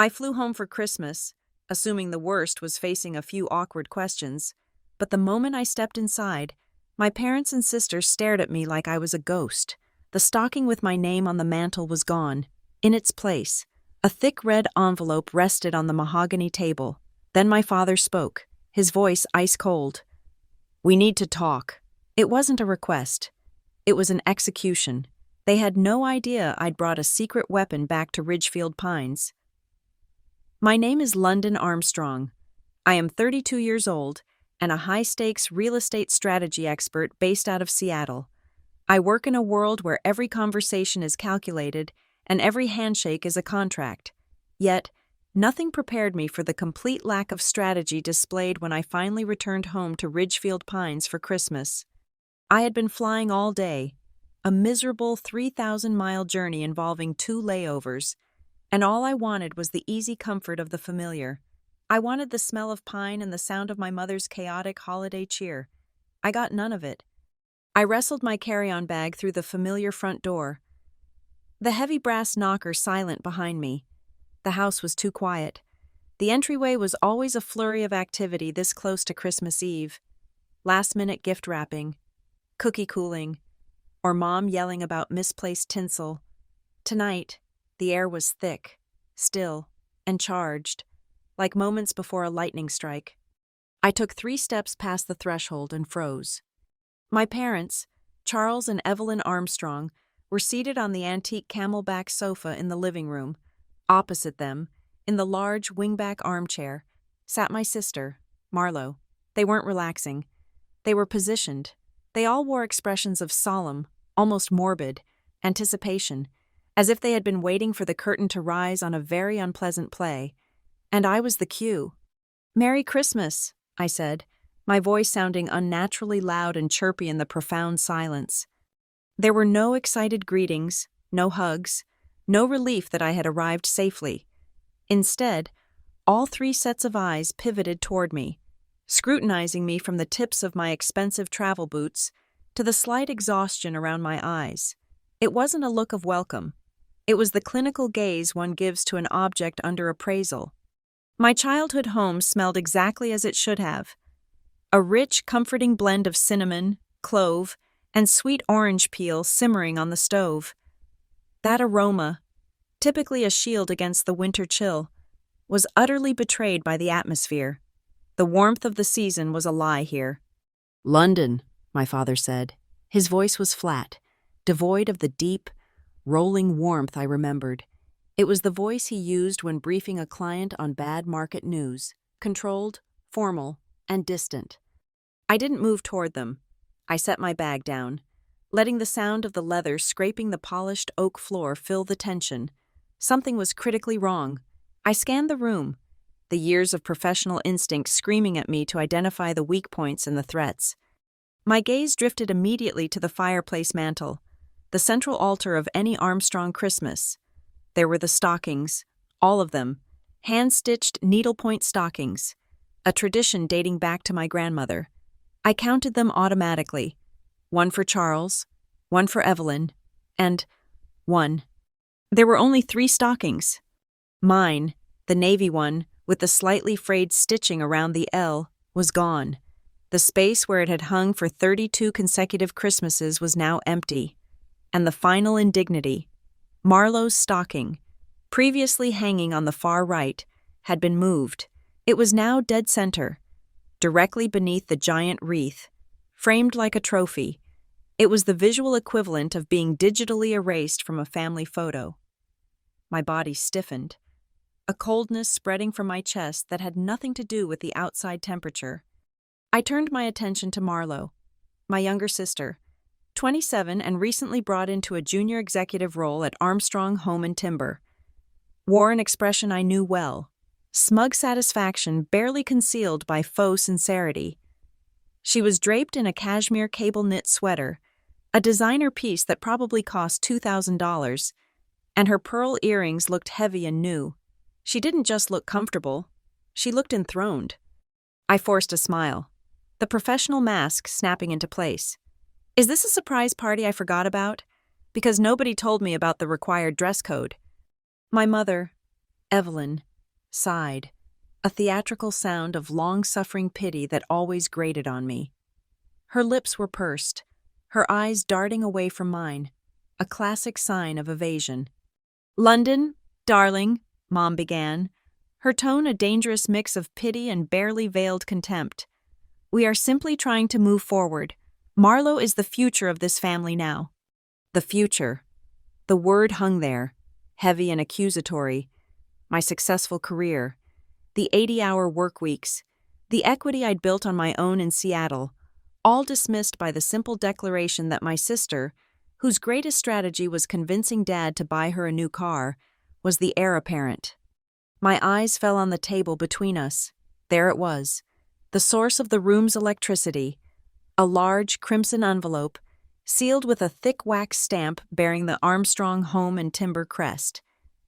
I flew home for Christmas, assuming the worst was facing a few awkward questions, but the moment I stepped inside, my parents and sister stared at me like I was a ghost. The stocking with my name on the mantel was gone. In its place, a thick red envelope rested on the mahogany table. Then my father spoke, his voice ice cold. "We need to talk." It wasn't a request. It was an execution. They had no idea I'd brought a secret weapon back to Ridgefield Pines. My name is London Armstrong. I am 32 years old and a high-stakes real estate strategy expert based out of Seattle. I work in a world where every conversation is calculated and every handshake is a contract. Yet, nothing prepared me for the complete lack of strategy displayed when I finally returned home to Ridgefield Pines for Christmas. I had been flying all day, a miserable 3,000-mile journey involving 2 layovers, and all I wanted was the easy comfort of the familiar. I wanted the smell of pine and the sound of my mother's chaotic holiday cheer. I got none of it. I wrestled my carry-on bag through the familiar front door. The heavy brass knocker silent behind me. The house was too quiet. The entryway was always a flurry of activity this close to Christmas Eve. Last-minute gift wrapping, cookie cooling, or Mom yelling about misplaced tinsel. Tonight, the air was thick, still, and charged, like moments before a lightning strike. I took 3 steps past the threshold and froze. My parents, Charles and Evelyn Armstrong, were seated on the antique camelback sofa in the living room. Opposite them, in the large wingback armchair, sat my sister, Marlo. They weren't relaxing. They were positioned. They all wore expressions of solemn, almost morbid, anticipation, as if they had been waiting for the curtain to rise on a very unpleasant play. And I was the cue. "Merry Christmas," I said, my voice sounding unnaturally loud and chirpy in the profound silence. There were no excited greetings, no hugs, no relief that I had arrived safely. Instead, all 3 sets of eyes pivoted toward me, scrutinizing me from the tips of my expensive travel boots to the slight exhaustion around my eyes. It wasn't a look of welcome. It was the clinical gaze one gives to an object under appraisal. My childhood home smelled exactly as it should have. A rich, comforting blend of cinnamon, clove, and sweet orange peel simmering on the stove. That aroma, typically a shield against the winter chill, was utterly betrayed by the atmosphere. The warmth of the season was a lie here. "London," my father said. His voice was flat, devoid of the deep, rolling warmth I remembered. It was the voice he used when briefing a client on bad market news, controlled, formal, and distant. I didn't move toward them. I set my bag down, letting the sound of the leather scraping the polished oak floor fill the tension. Something was critically wrong. I scanned the room, the years of professional instinct screaming at me to identify the weak points and the threats. My gaze drifted immediately to the fireplace mantel, the central altar of any Armstrong Christmas. There were the stockings, all of them, hand-stitched needlepoint stockings, a tradition dating back to my grandmother. I counted them automatically. 1 for Charles, 1 for Evelyn, and 1. There were only 3 stockings. Mine, the navy one, with the slightly frayed stitching around the L, was gone. The space where it had hung for 32 consecutive Christmases was now empty. And the final indignity, Marlo's stocking, previously hanging on the far right, had been moved. It was now dead center, directly beneath the giant wreath, framed like a trophy. It was the visual equivalent of being digitally erased from a family photo. My body stiffened, a coldness spreading from my chest that had nothing to do with the outside temperature. I turned my attention to Marlo, my younger sister, 27 and recently brought into a junior executive role at Armstrong Home and Timber. Wore an expression I knew well, smug satisfaction barely concealed by faux sincerity. She was draped in a cashmere cable-knit sweater, a designer piece that probably cost $2,000, and her pearl earrings looked heavy and new. She didn't just look comfortable, she looked enthroned. I forced a smile, the professional mask snapping into place. Is this a surprise party I forgot about? Because nobody told me about the required dress code. My mother, Evelyn, sighed, a theatrical sound of long-suffering pity that always grated on me. Her lips were pursed, her eyes darting away from mine, a classic sign of evasion. "London, darling," Mom began, her tone a dangerous mix of pity and barely veiled contempt. "We are simply trying to move forward. Marlo is the future of this family now." The future. The word hung there, heavy and accusatory. My successful career, the 80-hour work weeks, the equity I'd built on my own in Seattle, all dismissed by the simple declaration that my sister, whose greatest strategy was convincing Dad to buy her a new car, was the heir apparent. My eyes fell on the table between us. There it was, the source of the room's electricity, a large crimson envelope, sealed with a thick wax stamp bearing the Armstrong Home and Timber crest.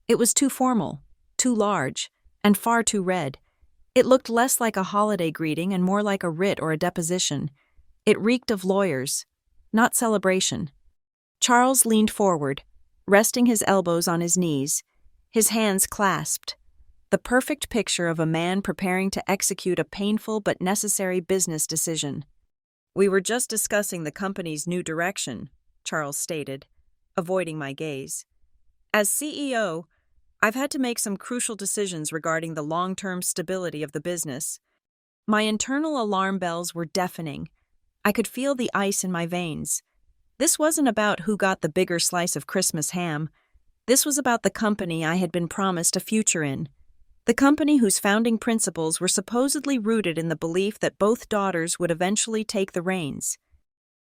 It was too formal, too large, and far too red. It looked less like a holiday greeting and more like a writ or a deposition. It reeked of lawyers, not celebration. Charles leaned forward, resting his elbows on his knees, his hands clasped, the perfect picture of a man preparing to execute a painful but necessary business decision. "We were just discussing the company's new direction," Charles stated, avoiding my gaze. "As CEO, I've had to make some crucial decisions regarding the long-term stability of the business." My internal alarm bells were deafening. I could feel the ice in my veins. This wasn't about who got the bigger slice of Christmas ham. This was about the company I had been promised a future in. The company whose founding principles were supposedly rooted in the belief that both daughters would eventually take the reins.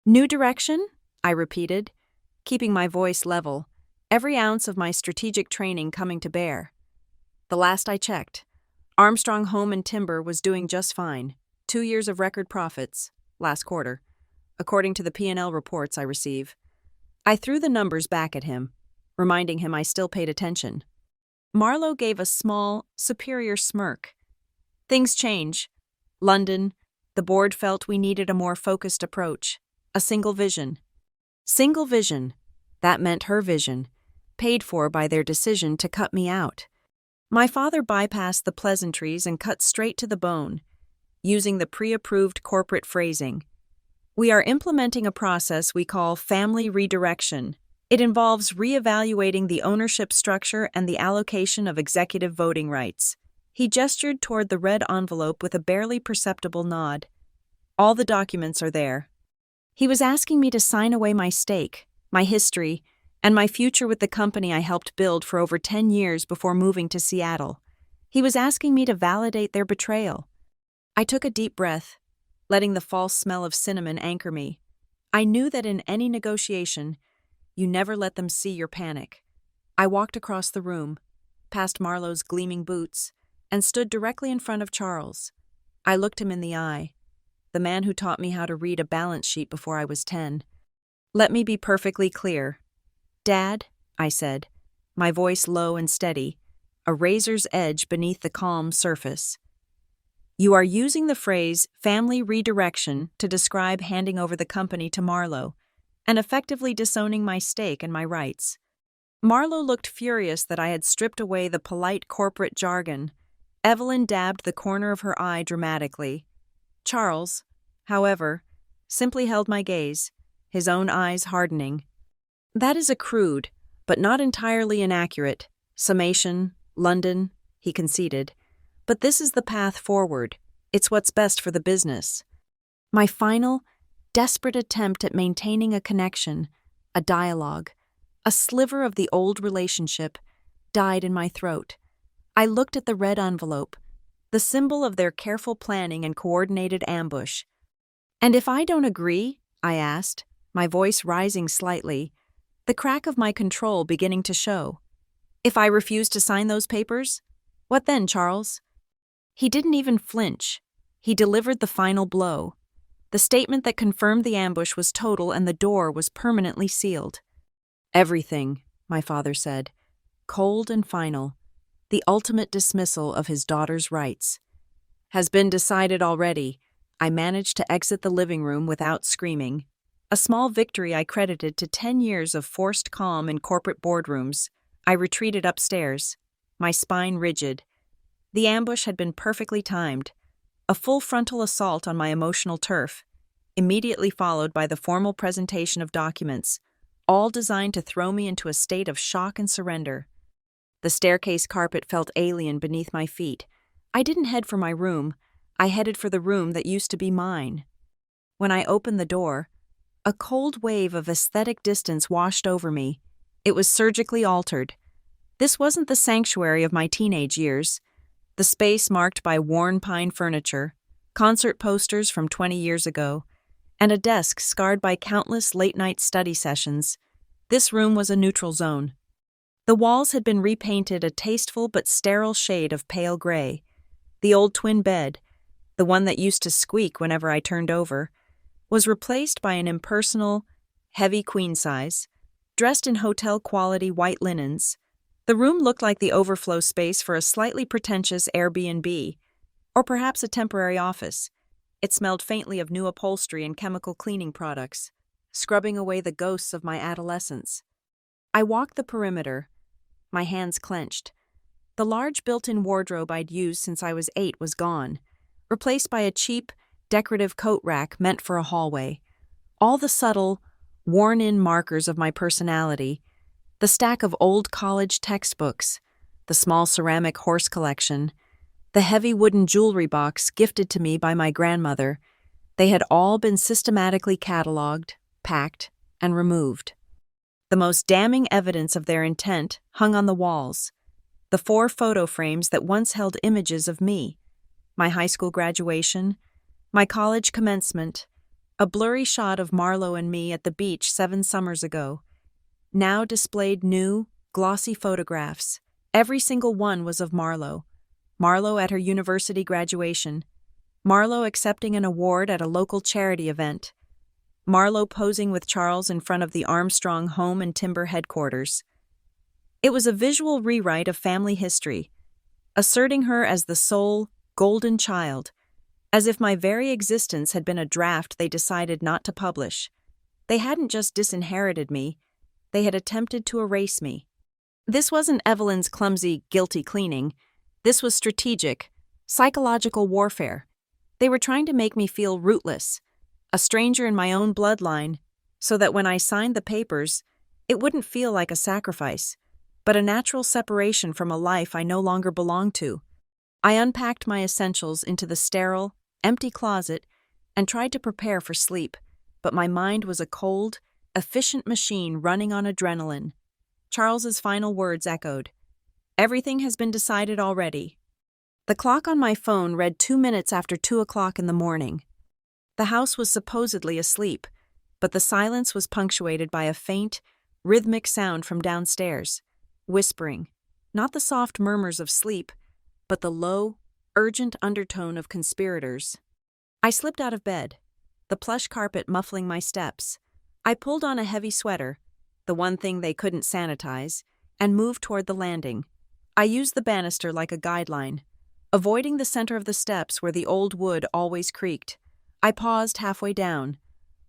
"New direction?" I repeated, keeping my voice level, every ounce of my strategic training coming to bear. The last I checked, Armstrong Home and Timber was doing just fine, 2 years of record profits, last quarter, according to the P&L reports I receive. I threw the numbers back at him, reminding him I still paid attention. Marlo gave a small, superior smirk. "Things change. London, the board felt we needed a more focused approach, a single vision." Single vision. That meant her vision, paid for by their decision to cut me out. My father bypassed the pleasantries and cut straight to the bone, using the pre-approved corporate phrasing. "We are implementing a process we call family redirection. It involves reevaluating the ownership structure and the allocation of executive voting rights." He gestured toward the red envelope with a barely perceptible nod. "All the documents are there." He was asking me to sign away my stake, my history, and my future with the company I helped build for over 10 years before moving to Seattle. He was asking me to validate their betrayal. I took a deep breath, letting the false smell of cinnamon anchor me. I knew that in any negotiation, you never let them see your panic. I walked across the room, past Marlo's gleaming boots, and stood directly in front of Charles. I looked him in the eye, the man who taught me how to read a balance sheet before I was 10. "Let me be perfectly clear. Dad," I said, my voice low and steady, a razor's edge beneath the calm surface. "You are using the phrase family redirection to describe handing over the company to Marlo and effectively disowning my stake and my rights." Marlo looked furious that I had stripped away the polite corporate jargon. Evelyn dabbed the corner of her eye dramatically. Charles, however, simply held my gaze, his own eyes hardening. "That is a crude, but not entirely inaccurate, summation, London," he conceded. "But this is the path forward. It's what's best for the business." My final, desperate attempt at maintaining a connection, a dialogue, a sliver of the old relationship, died in my throat. I looked at the red envelope, the symbol of their careful planning and coordinated ambush. "And if I don't agree?" I asked, my voice rising slightly, the crack of my control beginning to show. "If I refuse to sign those papers? What then, Charles?" He didn't even flinch. He delivered the final blow. The statement that confirmed the ambush was total and the door was permanently sealed. "Everything," my father said, cold and final, the ultimate dismissal of his daughter's rights, "has been decided already." I managed to exit the living room without screaming, a small victory I credited to 10 years of forced calm in corporate boardrooms. I retreated upstairs, my spine rigid. The ambush had been perfectly timed, a full frontal assault on my emotional turf, immediately followed by the formal presentation of documents, all designed to throw me into a state of shock and surrender. The staircase carpet felt alien beneath my feet. I didn't head for my room. I headed for the room that used to be mine. When I opened the door, a cold wave of aesthetic distance washed over me. It was surgically altered. This wasn't the sanctuary of my teenage years. The space marked by worn pine furniture, concert posters from 20 years ago, and a desk scarred by countless late-night study sessions. This room was a neutral zone. The walls had been repainted a tasteful but sterile shade of pale gray. The old twin bed, the one that used to squeak whenever I turned over, was replaced by an impersonal, heavy queen size, dressed in hotel-quality white linens. The room looked like the overflow space for a slightly pretentious Airbnb, or perhaps a temporary office. It smelled faintly of new upholstery and chemical cleaning products, scrubbing away the ghosts of my adolescence. I walked the perimeter, my hands clenched. The large built-in wardrobe I'd used since I was 8 was gone, replaced by a cheap, decorative coat rack meant for a hallway. All the subtle, worn-in markers of my personality, the stack of old college textbooks, the small ceramic horse collection, the heavy wooden jewelry box gifted to me by my grandmother, they had all been systematically cataloged, packed, and removed. The most damning evidence of their intent hung on the walls. The 4 photo frames that once held images of me, my high school graduation, my college commencement, a blurry shot of Marlo and me at the beach 7 summers ago, now displayed new, glossy photographs. Every single one was of Marlo. Marlo at her university graduation, Marlo accepting an award at a local charity event, Marlo posing with Charles in front of the Armstrong Home and Timber headquarters. It was a visual rewrite of family history, asserting her as the sole, golden child, as if my very existence had been a draft they decided not to publish. They hadn't just disinherited me, they had attempted to erase me. This wasn't Evelyn's clumsy, guilty cleaning. This was strategic, psychological warfare. They were trying to make me feel rootless, a stranger in my own bloodline, so that when I signed the papers, it wouldn't feel like a sacrifice, but a natural separation from a life I no longer belonged to. I unpacked my essentials into the sterile, empty closet and tried to prepare for sleep, but my mind was a cold, efficient machine running on adrenaline. Charles's final words echoed. "Everything has been decided already." The clock on my phone read 2 minutes after 2 o'clock in the morning. The house was supposedly asleep, but the silence was punctuated by a faint, rhythmic sound from downstairs, whispering, not the soft murmurs of sleep, but the low, urgent undertone of conspirators. I slipped out of bed, the plush carpet muffling my steps. I pulled on a heavy sweater, the one thing they couldn't sanitize, and moved toward the landing. I used the banister like a guideline, avoiding the center of the steps where the old wood always creaked. I paused halfway down,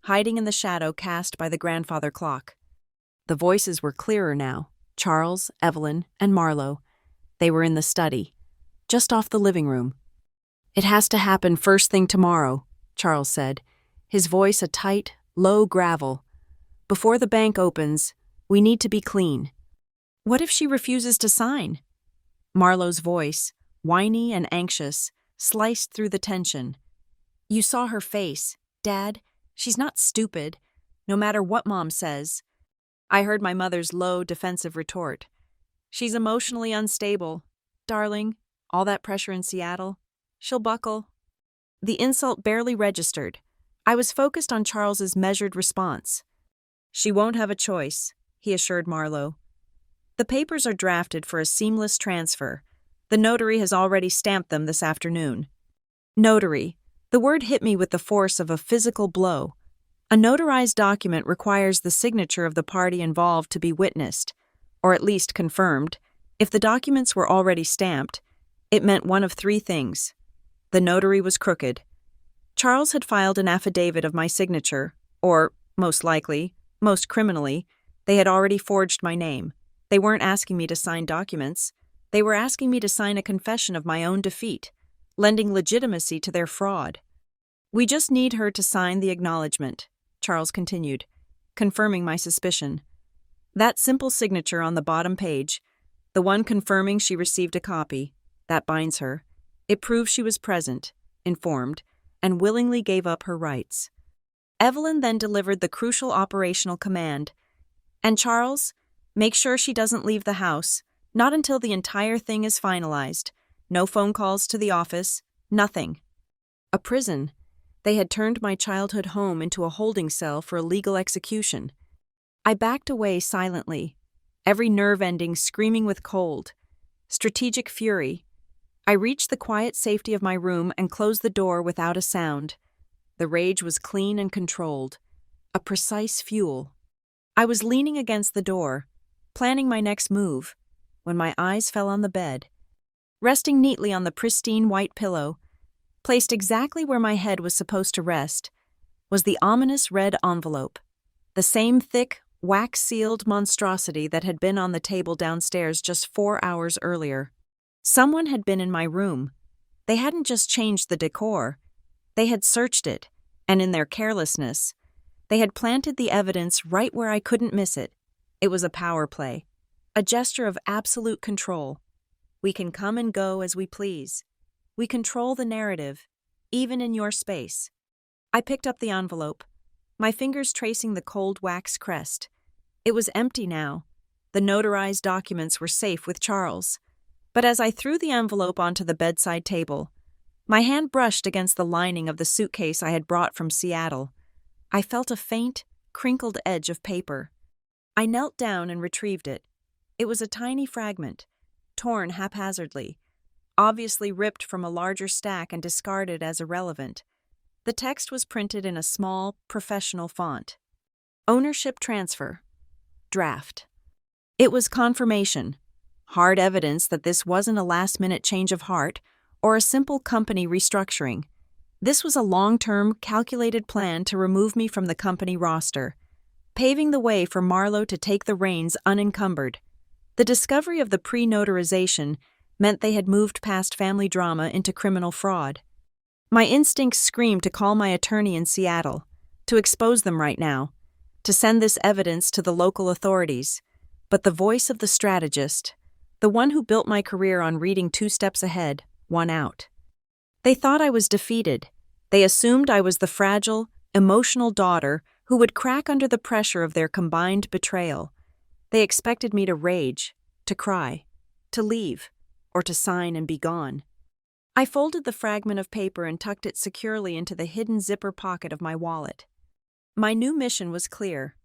hiding in the shadow cast by the grandfather clock. The voices were clearer now, Charles, Evelyn, and Marlo. They were in the study, just off the living room. "It has to happen first thing tomorrow," Charles said, his voice a tight, low gravel. "Before the bank opens, we need to be clean." "What if she refuses to sign?" Marlo's voice, whiny and anxious, sliced through the tension. "You saw her face. Dad, she's not stupid, no matter what Mom says." I heard my mother's low, defensive retort. "She's emotionally unstable. Darling, all that pressure in Seattle. She'll buckle." The insult barely registered. I was focused on Charles's measured response. "She won't have a choice," he assured Marlo. "The papers are drafted for a seamless transfer. The notary has already stamped them this afternoon." Notary. The word hit me with the force of a physical blow. A notarized document requires the signature of the party involved to be witnessed, or at least confirmed. If the documents were already stamped, it meant one of 3 things. The notary was crooked. Charles had filed an affidavit of my signature, or, most likely, most criminally, they had already forged my name. They weren't asking me to sign documents. They were asking me to sign a confession of my own defeat, lending legitimacy to their fraud. "We just need her to sign the acknowledgement," Charles continued, confirming my suspicion. "That simple signature on the bottom page, the one confirming she received a copy, that binds her. It proves she was present, informed, and willingly gave up her rights." Evelyn then delivered the crucial operational command. "And Charles, make sure she doesn't leave the house, not until the entire thing is finalized. No phone calls to the office, nothing." A prison. They had turned my childhood home into a holding cell for a legal execution. I backed away silently, every nerve ending screaming with cold. Strategic fury. I reached the quiet safety of my room and closed the door without a sound. The rage was clean and controlled, a precise fuel. I was leaning against the door, planning my next move, when my eyes fell on the bed. Resting neatly on the pristine white pillow, placed exactly where my head was supposed to rest, was the ominous red envelope, the same thick, wax-sealed monstrosity that had been on the table downstairs just 4 hours earlier. Someone had been in my room. They hadn't just changed the decor. They had searched it, and in their carelessness, they had planted the evidence right where I couldn't miss it. It was a power play, a gesture of absolute control. We can come and go as we please. We control the narrative, even in your space. I picked up the envelope, my fingers tracing the cold wax crest. It was empty now. The notarized documents were safe with Charles. But as I threw the envelope onto the bedside table, my hand brushed against the lining of the suitcase I had brought from Seattle. I felt a faint, crinkled edge of paper. I knelt down and retrieved it. It was a tiny fragment, torn haphazardly, obviously ripped from a larger stack and discarded as irrelevant. The text was printed in a small, professional font. Ownership transfer. Draft. It was confirmation, hard evidence that this wasn't a last-minute change of heart or a simple company restructuring. This was a long-term, calculated plan to remove me from the company roster, paving the way for Marlowe to take the reins unencumbered. The discovery of the pre-notarization meant they had moved past family drama into criminal fraud. My instincts screamed to call my attorney in Seattle, to expose them right now, to send this evidence to the local authorities. But the voice of the strategist, the one who built my career on reading 2 steps ahead, won out. They thought I was defeated. They assumed I was the fragile, emotional daughter who would crack under the pressure of their combined betrayal. They expected me to rage, to cry, to leave, or to sign and be gone. I folded the fragment of paper and tucked it securely into the hidden zipper pocket of my wallet. My new mission was clear.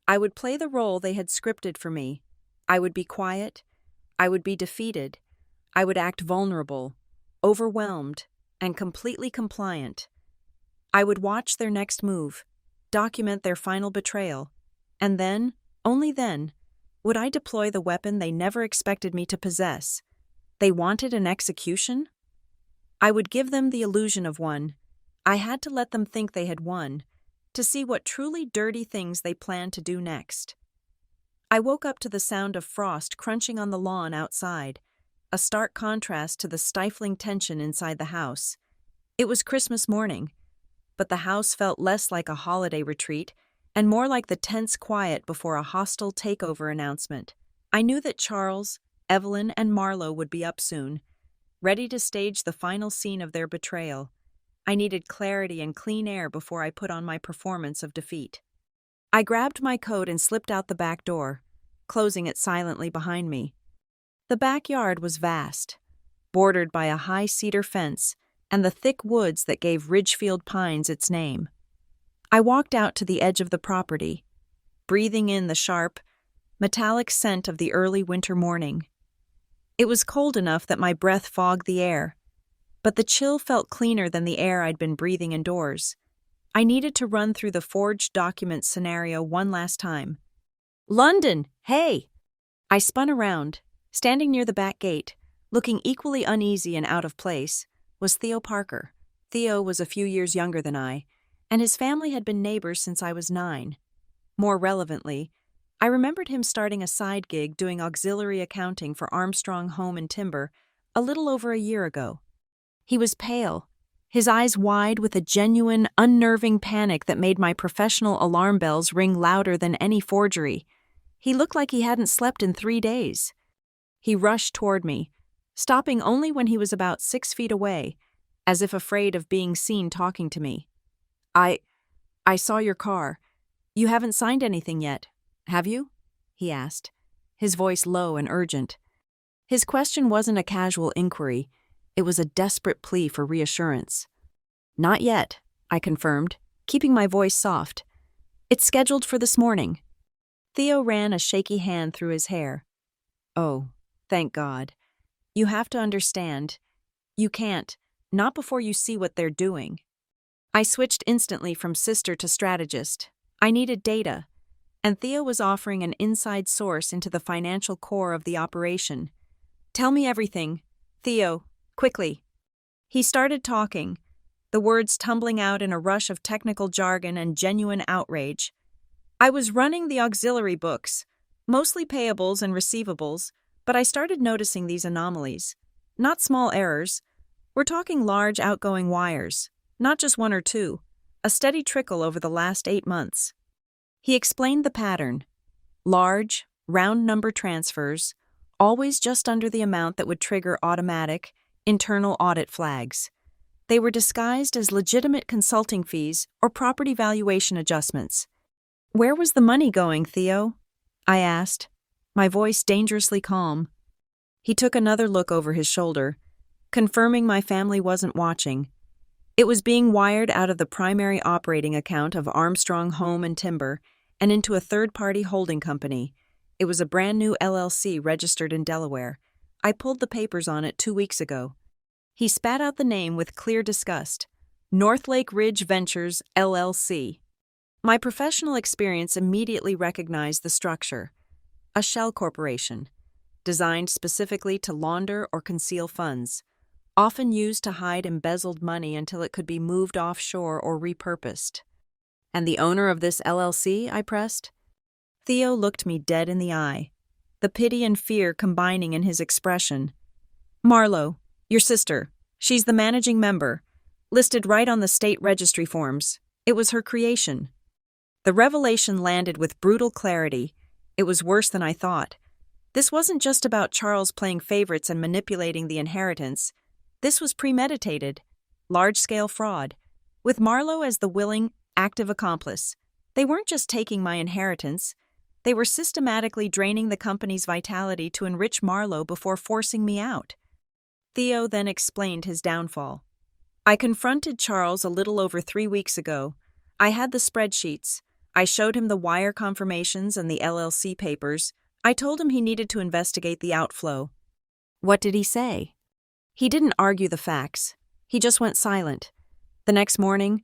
I would play the role they had scripted for me. I would be quiet. I would be defeated. I would act vulnerable, overwhelmed, and completely compliant. I would watch their next move, document their final betrayal, and then, only then, would I deploy the weapon they never expected me to possess. They wanted an execution? I would give them the illusion of one. I had to let them think they had won, to see what truly dirty things they planned to do next. I woke up to the sound of frost crunching on the lawn outside, a stark contrast to the stifling tension inside the house. It was Christmas morning, but the house felt less like a holiday retreat and more like the tense quiet before a hostile takeover announcement. I knew that Charles, Evelyn, and Marlowe would be up soon, ready to stage the final scene of their betrayal. I needed clarity and clean air before I put on my performance of defeat. I grabbed my coat and slipped out the back door, closing it silently behind me. The backyard was vast, bordered by a high cedar fence and the thick woods that gave Ridgefield Pines its name. I walked out to the edge of the property, breathing in the sharp, metallic scent of the early winter morning. It was cold enough that my breath fogged the air, but the chill felt cleaner than the air I'd been breathing indoors. I needed to run through the forged documents scenario one last time. "London, hey!" I spun around. Standing near the back gate, looking equally uneasy and out of place, was Theo Parker. Theo was a few years younger than I, and his family had been neighbors since I was 9. More relevantly, I remembered him starting a side gig doing auxiliary accounting for Armstrong Home and Timber a little over a year ago. He was pale, his eyes wide with a genuine, unnerving panic that made my professional alarm bells ring louder than any forgery. He looked like he hadn't slept in 3 days. He rushed toward me, stopping only when he was about 6 feet away, as if afraid of being seen talking to me. I saw your car. You haven't signed anything yet, have you? He asked, his voice low and urgent. His question wasn't a casual inquiry. It was a desperate plea for reassurance. Not yet, I confirmed, keeping my voice soft. It's scheduled for this morning. Theo ran a shaky hand through his hair. Oh, thank God. You have to understand. You can't, not before you see what they're doing. I switched instantly from sister to strategist. I needed data, and Theo was offering an inside source into the financial core of the operation. Tell me everything, Theo, quickly. He started talking, the words tumbling out in a rush of technical jargon and genuine outrage. I was running the auxiliary books, mostly payables and receivables, but I started noticing these anomalies. Not small errors. We're talking large outgoing wires, not just 1 or 2, a steady trickle over the last 8 months. He explained the pattern. Large, round number transfers, always just under the amount that would trigger automatic, internal audit flags. They were disguised as legitimate consulting fees or property valuation adjustments. Where was the money going, Theo? I asked, my voice dangerously calm. He took another look over his shoulder, confirming my family wasn't watching. It was being wired out of the primary operating account of Armstrong Home and Timber and into a third-party holding company. It was a brand-new LLC registered in Delaware. I pulled the papers on it 2 weeks ago. He spat out the name with clear disgust. Northlake Ridge Ventures, LLC. My professional experience immediately recognized the structure. A shell corporation, designed specifically to launder or conceal funds, often used to hide embezzled money until it could be moved offshore or repurposed. And the owner of this LLC, I pressed? Theo looked me dead in the eye, the pity and fear combining in his expression. Marlo, your sister. She's the managing member, listed right on the state registry forms. It was her creation. The revelation landed with brutal clarity. It was worse than I thought. This wasn't just about Charles playing favorites and manipulating the inheritance. This was premeditated, large-scale fraud, with Marlo as the willing, active accomplice. They weren't just taking my inheritance. They were systematically draining the company's vitality to enrich Marlo before forcing me out. Theo then explained his downfall. I confronted Charles a little over 3 weeks ago. I had the spreadsheets. I showed him the wire confirmations and the LLC papers. I told him he needed to investigate the outflow. What did he say? He didn't argue the facts. He just went silent. The next morning,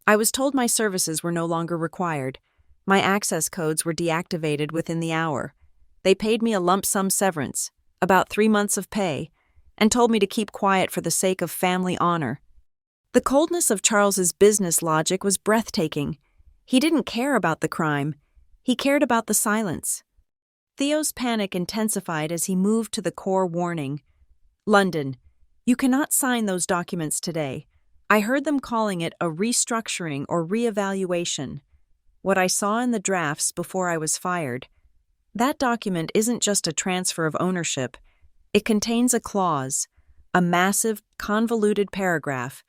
I was told my services were no longer required. My access codes were deactivated within the hour. They paid me a lump sum severance, about 3 months of pay, and told me to keep quiet for the sake of family honor. The coldness of Charles's business logic was breathtaking. He didn't care about the crime. He cared about the silence. Theo's panic intensified as he moved to the core warning. London, you cannot sign those documents today. I heard them calling it a restructuring or reevaluation. What I saw in the drafts before I was fired. That document isn't just a transfer of ownership. It contains a clause, a massive, convoluted paragraph,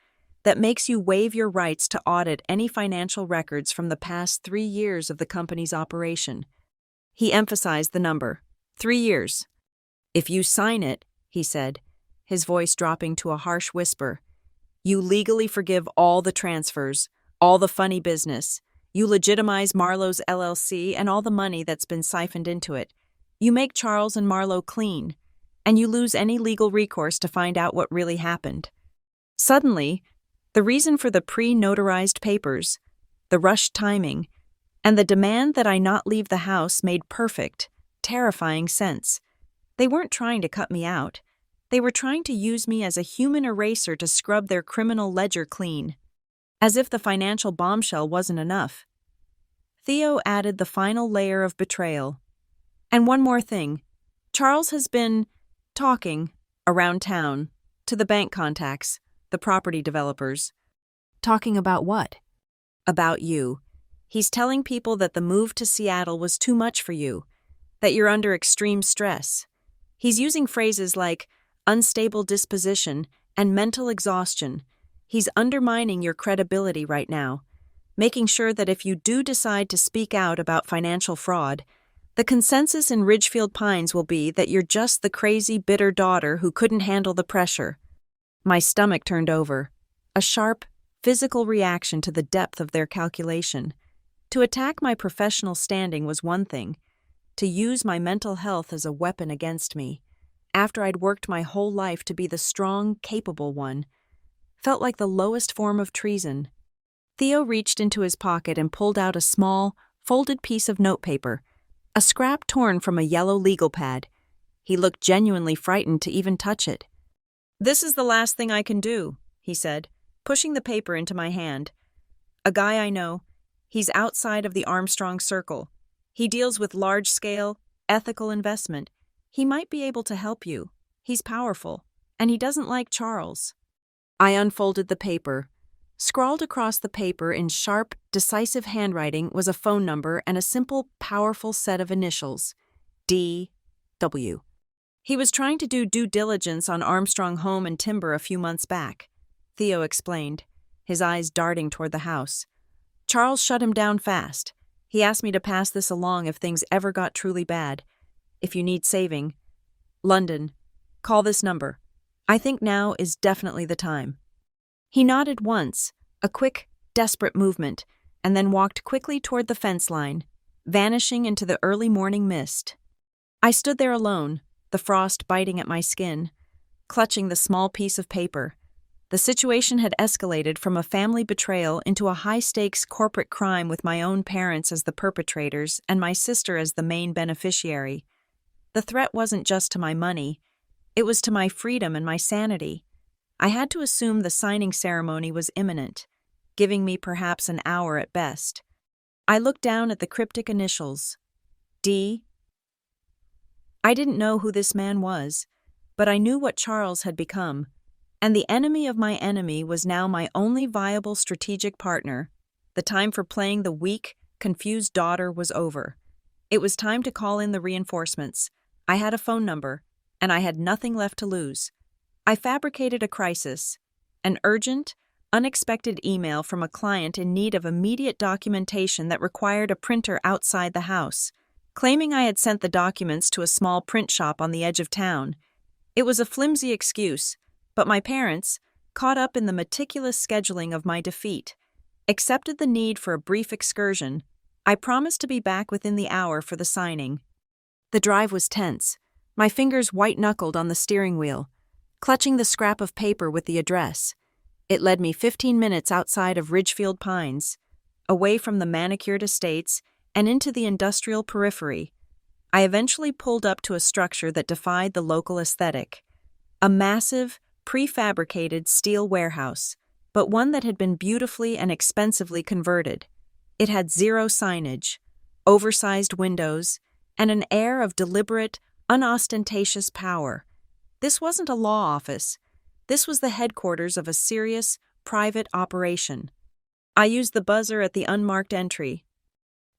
that makes you waive your rights to audit any financial records from the past 3 years of the company's operation. He emphasized the number, 3 years. If you sign it, he said, his voice dropping to a harsh whisper, you legally forgive all the transfers, all the funny business. You legitimize Marlo's LLC and all the money that's been siphoned into it. You make Charles and Marlo clean, and you lose any legal recourse to find out what really happened. Suddenly, the reason for the pre-notarized papers, the rushed timing, and the demand that I not leave the house made perfect, terrifying sense. They weren't trying to cut me out. They were trying to use me as a human eraser to scrub their criminal ledger clean. As if the financial bombshell wasn't enough. Theo added the final layer of betrayal. And one more thing. Charles has been talking around town to the bank contacts, the property developers. Talking about what? About you. He's telling people that the move to Seattle was too much for you, that you're under extreme stress. He's using phrases like unstable disposition and mental exhaustion. He's undermining your credibility right now, making sure that if you do decide to speak out about financial fraud, the consensus in Ridgefield Pines will be that you're just the crazy, bitter daughter who couldn't handle the pressure. My stomach turned over, a sharp, physical reaction to the depth of their calculation. To attack my professional standing was one thing. To use my mental health as a weapon against me, after I'd worked my whole life to be the strong, capable one, felt like the lowest form of treason. Theo reached into his pocket and pulled out a small, folded piece of notepaper, a scrap torn from a yellow legal pad. He looked genuinely frightened to even touch it. "This is the last thing I can do," he said, pushing the paper into my hand. "A guy I know. He's outside of the Armstrong circle. He deals with large-scale, ethical investment. He might be able to help you. He's powerful, and he doesn't like Charles." I unfolded the paper. Scrawled across the paper in sharp, decisive handwriting was a phone number and a simple, powerful set of initials. D.W. He was trying to do due diligence on Armstrong Home and Timber a few months back, Theo explained, his eyes darting toward the house. Charles shut him down fast. He asked me to pass this along if things ever got truly bad. If you need saving. London. Call this number. I think now is definitely the time. He nodded once, a quick, desperate movement, and then walked quickly toward the fence line, vanishing into the early morning mist. I stood there alone, the frost biting at my skin, clutching the small piece of paper. The situation had escalated from a family betrayal into a high-stakes corporate crime with my own parents as the perpetrators and my sister as the main beneficiary. The threat wasn't just to my money. It was to my freedom and my sanity. I had to assume the signing ceremony was imminent, giving me perhaps an hour at best. I looked down at the cryptic initials. D. I didn't know who this man was, but I knew what Charles had become, and the enemy of my enemy was now my only viable strategic partner. The time for playing the weak, confused daughter was over. It was time to call in the reinforcements. I had a phone number, and I had nothing left to lose. I fabricated a crisis, an urgent, unexpected email from a client in need of immediate documentation that required a printer outside the house, claiming I had sent the documents to a small print shop on the edge of town. It was a flimsy excuse, but my parents, caught up in the meticulous scheduling of my defeat, accepted the need for a brief excursion. I promised to be back within the hour for the signing. The drive was tense, my fingers white-knuckled on the steering wheel, clutching the scrap of paper with the address. It led me 15 minutes outside of Ridgefield Pines, away from the manicured estates and into the industrial periphery. I eventually pulled up to a structure that defied the local aesthetic. A massive, prefabricated steel warehouse, but one that had been beautifully and expensively converted. It had zero signage, oversized windows, and an air of deliberate, unostentatious power. This wasn't a law office. This was the headquarters of a serious, private operation. I used the buzzer at the unmarked entry.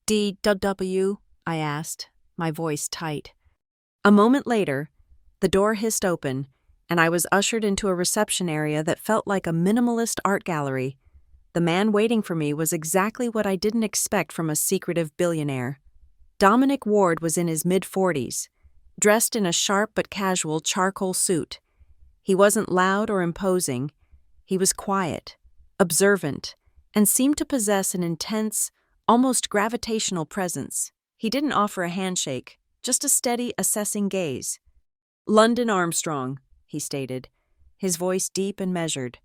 "D.W.?" I asked, my voice tight. A moment later, the door hissed open, and I was ushered into a reception area that felt like a minimalist art gallery. The man waiting for me was exactly what I didn't expect from a secretive billionaire. Dominic Ward was in his mid-40s, dressed in a sharp but casual charcoal suit. He wasn't loud or imposing. He was quiet, observant, and seemed to possess an intense, almost gravitational presence. He didn't offer a handshake, just a steady, assessing gaze. "London Armstrong," he stated, his voice deep and measured.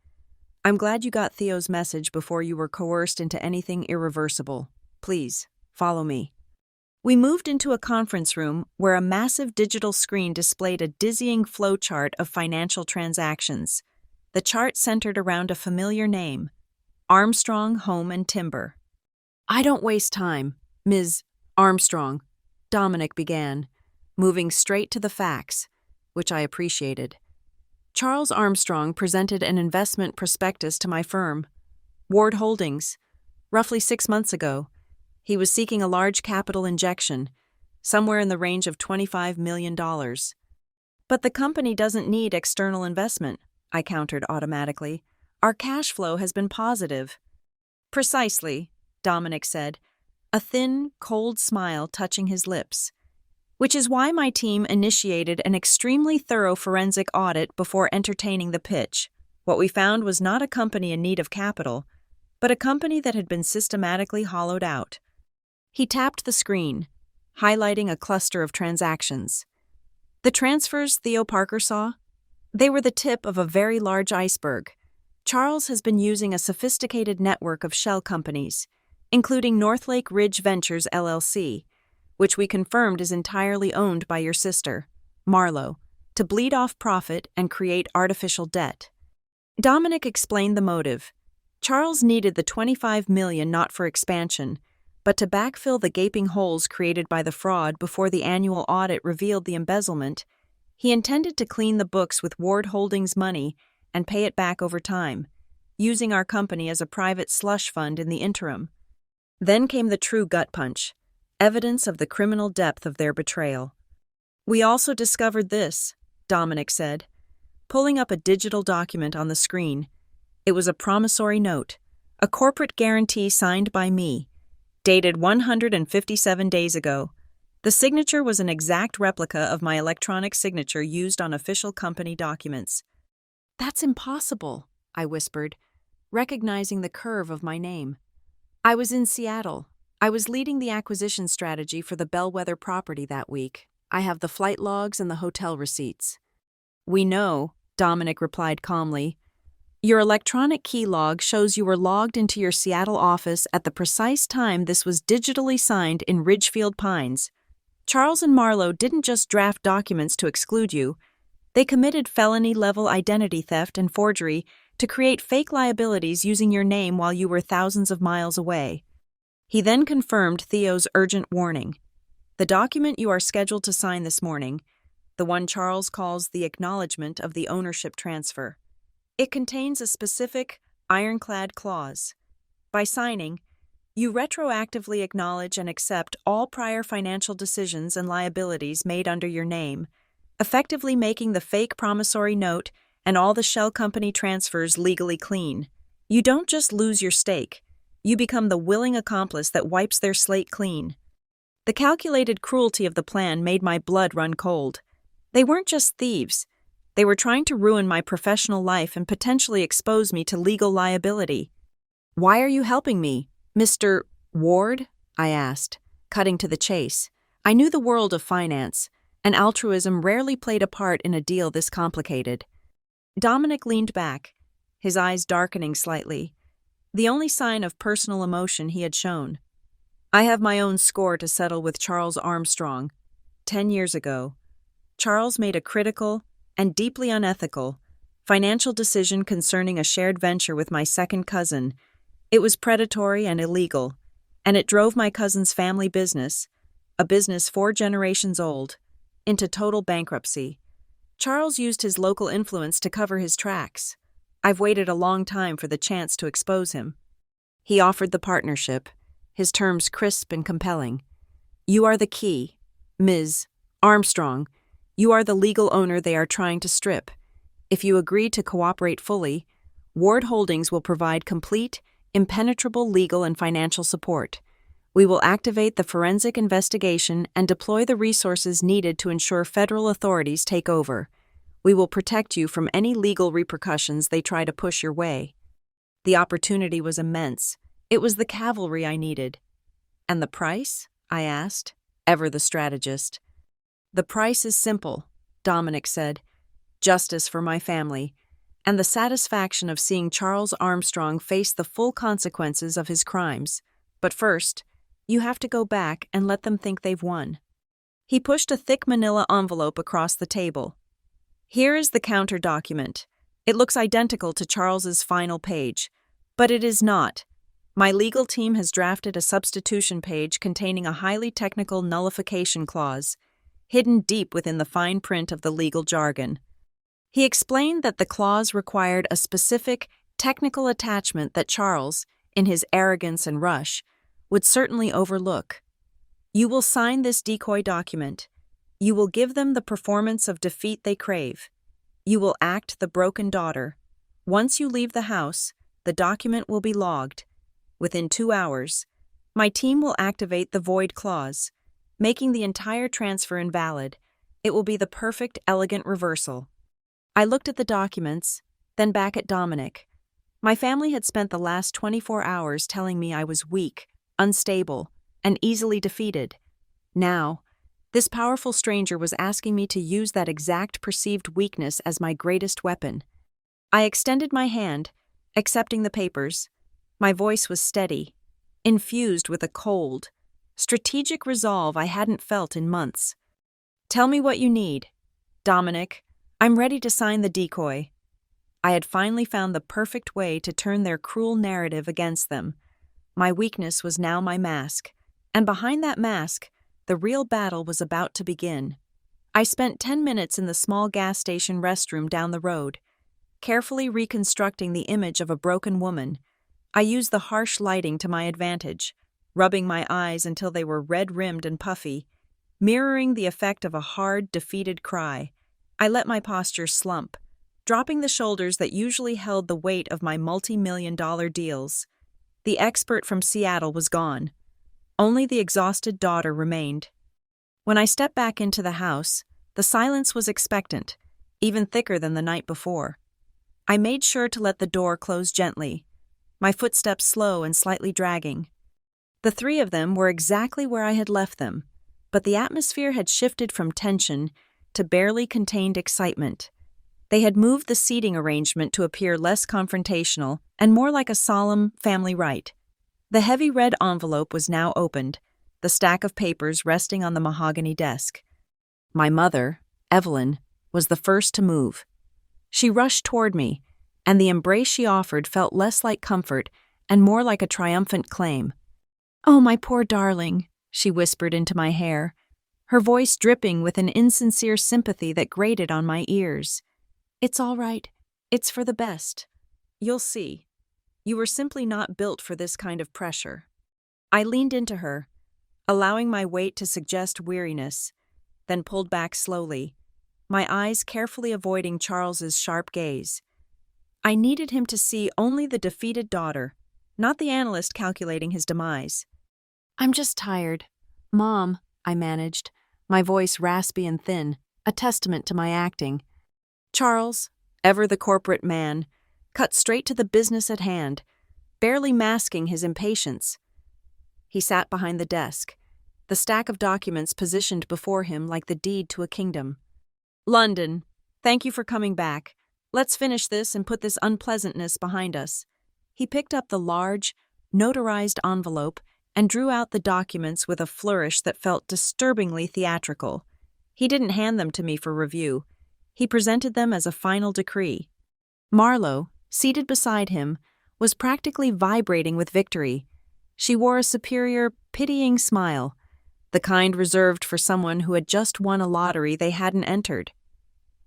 "I'm glad you got Theo's message before you were coerced into anything irreversible. Please, follow me." We moved into a conference room where a massive digital screen displayed a dizzying flowchart of financial transactions. The chart centered around a familiar name, Armstrong Home and Timber. "I don't waste time," Ms. Armstrong, Dominic began, moving straight to the facts, which I appreciated. Charles Armstrong presented an investment prospectus to my firm, Ward Holdings, roughly 6 months ago. He was seeking a large capital injection, somewhere in the range of $25 million. But the company doesn't need external investment, I countered automatically. Our cash flow has been positive. Precisely, Dominic said, a thin, cold smile touching his lips. Which is why my team initiated an extremely thorough forensic audit before entertaining the pitch. What we found was not a company in need of capital, but a company that had been systematically hollowed out. He tapped the screen, highlighting a cluster of transactions. The transfers Theo Parker saw? They were the tip of a very large iceberg. Charles has been using a sophisticated network of shell companies, including Northlake Ridge Ventures LLC, which we confirmed is entirely owned by your sister, Marlo, to bleed off profit and create artificial debt. Dominic explained the motive. Charles needed the $25 million not for expansion, but to backfill the gaping holes created by the fraud before the annual audit revealed the embezzlement. He intended to clean the books with Ward Holdings money and pay it back over time, using our company as a private slush fund in the interim. Then came the true gut punch, evidence of the criminal depth of their betrayal. We also discovered this, Dominic said, pulling up a digital document on the screen. It was a promissory note, a corporate guarantee signed by me, dated 157 days ago. The signature was an exact replica of my electronic signature used on official company documents. That's impossible, I whispered, recognizing the curve of my name. I was in Seattle. I was leading the acquisition strategy for the Bellwether property that week. I have the flight logs and the hotel receipts. We know, Dominic replied calmly. Your electronic key log shows you were logged into your Seattle office at the precise time this was digitally signed in Ridgefield Pines. Charles and Marlo didn't just draft documents to exclude you. They committed felony-level identity theft and forgery to create fake liabilities using your name while you were thousands of miles away. He then confirmed Theo's urgent warning. The document you are scheduled to sign this morning, the one Charles calls the acknowledgement of the ownership transfer. It contains a specific, ironclad clause. By signing, you retroactively acknowledge and accept all prior financial decisions and liabilities made under your name, effectively making the fake promissory note and all the shell company transfers legally clean. You don't just lose your stake. You become the willing accomplice that wipes their slate clean. The calculated cruelty of the plan made my blood run cold. They weren't just thieves. They were trying to ruin my professional life and potentially expose me to legal liability. Why are you helping me, Mr. Ward? I asked, cutting to the chase. I knew the world of finance, and altruism rarely played a part in a deal this complicated. Dominic leaned back, his eyes darkening slightly, the only sign of personal emotion he had shown. I have my own score to settle with Charles Armstrong. 10 years ago, Charles made a critical and deeply unethical financial decision concerning a shared venture with my second cousin. It was predatory and illegal, and it drove my cousin's family business, a business 4 generations old, into total bankruptcy. Charles used his local influence to cover his tracks. I've waited a long time for the chance to expose him. He offered the partnership, his terms crisp and compelling. You are the key, Ms. Armstrong. You are the legal owner they are trying to strip. If you agree to cooperate fully, Ward Holdings will provide complete, impenetrable legal and financial support. We will activate the forensic investigation and deploy the resources needed to ensure federal authorities take over. We will protect you from any legal repercussions they try to push your way. The opportunity was immense. It was the cavalry I needed. And the price? I asked, ever the strategist. The price is simple, Dominic said. Justice for my family, and the satisfaction of seeing Charles Armstrong face the full consequences of his crimes. But first, you have to go back and let them think they've won. He pushed a thick manila envelope across the table. Here is the counter document. It looks identical to Charles's final page, but it is not. My legal team has drafted a substitution page containing a highly technical nullification clause, hidden deep within the fine print of the legal jargon. He explained that the clause required a specific, technical attachment that Charles, in his arrogance and rush, would certainly overlook. You will sign this decoy document. You will give them the performance of defeat they crave. You will act the broken daughter. Once you leave the house, the document will be logged. Within 2 hours, my team will activate the void clause, making the entire transfer invalid. It will be the perfect, elegant reversal. I looked at the documents, then back at Dominic. My family had spent the last 24 hours telling me I was weak, unstable, and easily defeated. Now, this powerful stranger was asking me to use that exact perceived weakness as my greatest weapon. I extended my hand, accepting the papers. My voice was steady, infused with a cold, strategic resolve I hadn't felt in months. Tell me what you need. Dominic, I'm ready to sign the decoy. I had finally found the perfect way to turn their cruel narrative against them. My weakness was now my mask, and behind that mask, the real battle was about to begin. I spent 10 minutes in the small gas station restroom down the road, carefully reconstructing the image of a broken woman. I used the harsh lighting to my advantage, rubbing my eyes until they were red-rimmed and puffy, mirroring the effect of a hard, defeated cry. I let my posture slump, dropping the shoulders that usually held the weight of my multi-million-dollar deals. The expert from Seattle was gone. Only the exhausted daughter remained. When I stepped back into the house, the silence was expectant, even thicker than the night before. I made sure to let the door close gently, my footsteps slow and slightly dragging. The three of them were exactly where I had left them, but the atmosphere had shifted from tension to barely contained excitement. They had moved the seating arrangement to appear less confrontational and more like a solemn family rite. The heavy red envelope was now opened, the stack of papers resting on the mahogany desk. My mother, Evelyn, was the first to move. She rushed toward me, and the embrace she offered felt less like comfort and more like a triumphant claim. "Oh, my poor darling," she whispered into my hair, her voice dripping with an insincere sympathy that grated on my ears. "It's all right. It's for the best. You'll see. You were simply not built for this kind of pressure." I leaned into her, allowing my weight to suggest weariness, then pulled back slowly, my eyes carefully avoiding Charles's sharp gaze. I needed him to see only the defeated daughter, not the analyst calculating his demise. "I'm just tired. Mom," I managed, my voice raspy and thin, a testament to my acting. Charles, ever the corporate man, cut straight to the business at hand, barely masking his impatience. He sat behind the desk, the stack of documents positioned before him like the deed to a kingdom. "London, thank you for coming back. Let's finish this and put this unpleasantness behind us." He picked up the large, notarized envelope and drew out the documents with a flourish that felt disturbingly theatrical. He didn't hand them to me for review. He presented them as a final decree. Marlowe, seated beside him, was practically vibrating with victory. She wore a superior, pitying smile, the kind reserved for someone who had just won a lottery they hadn't entered.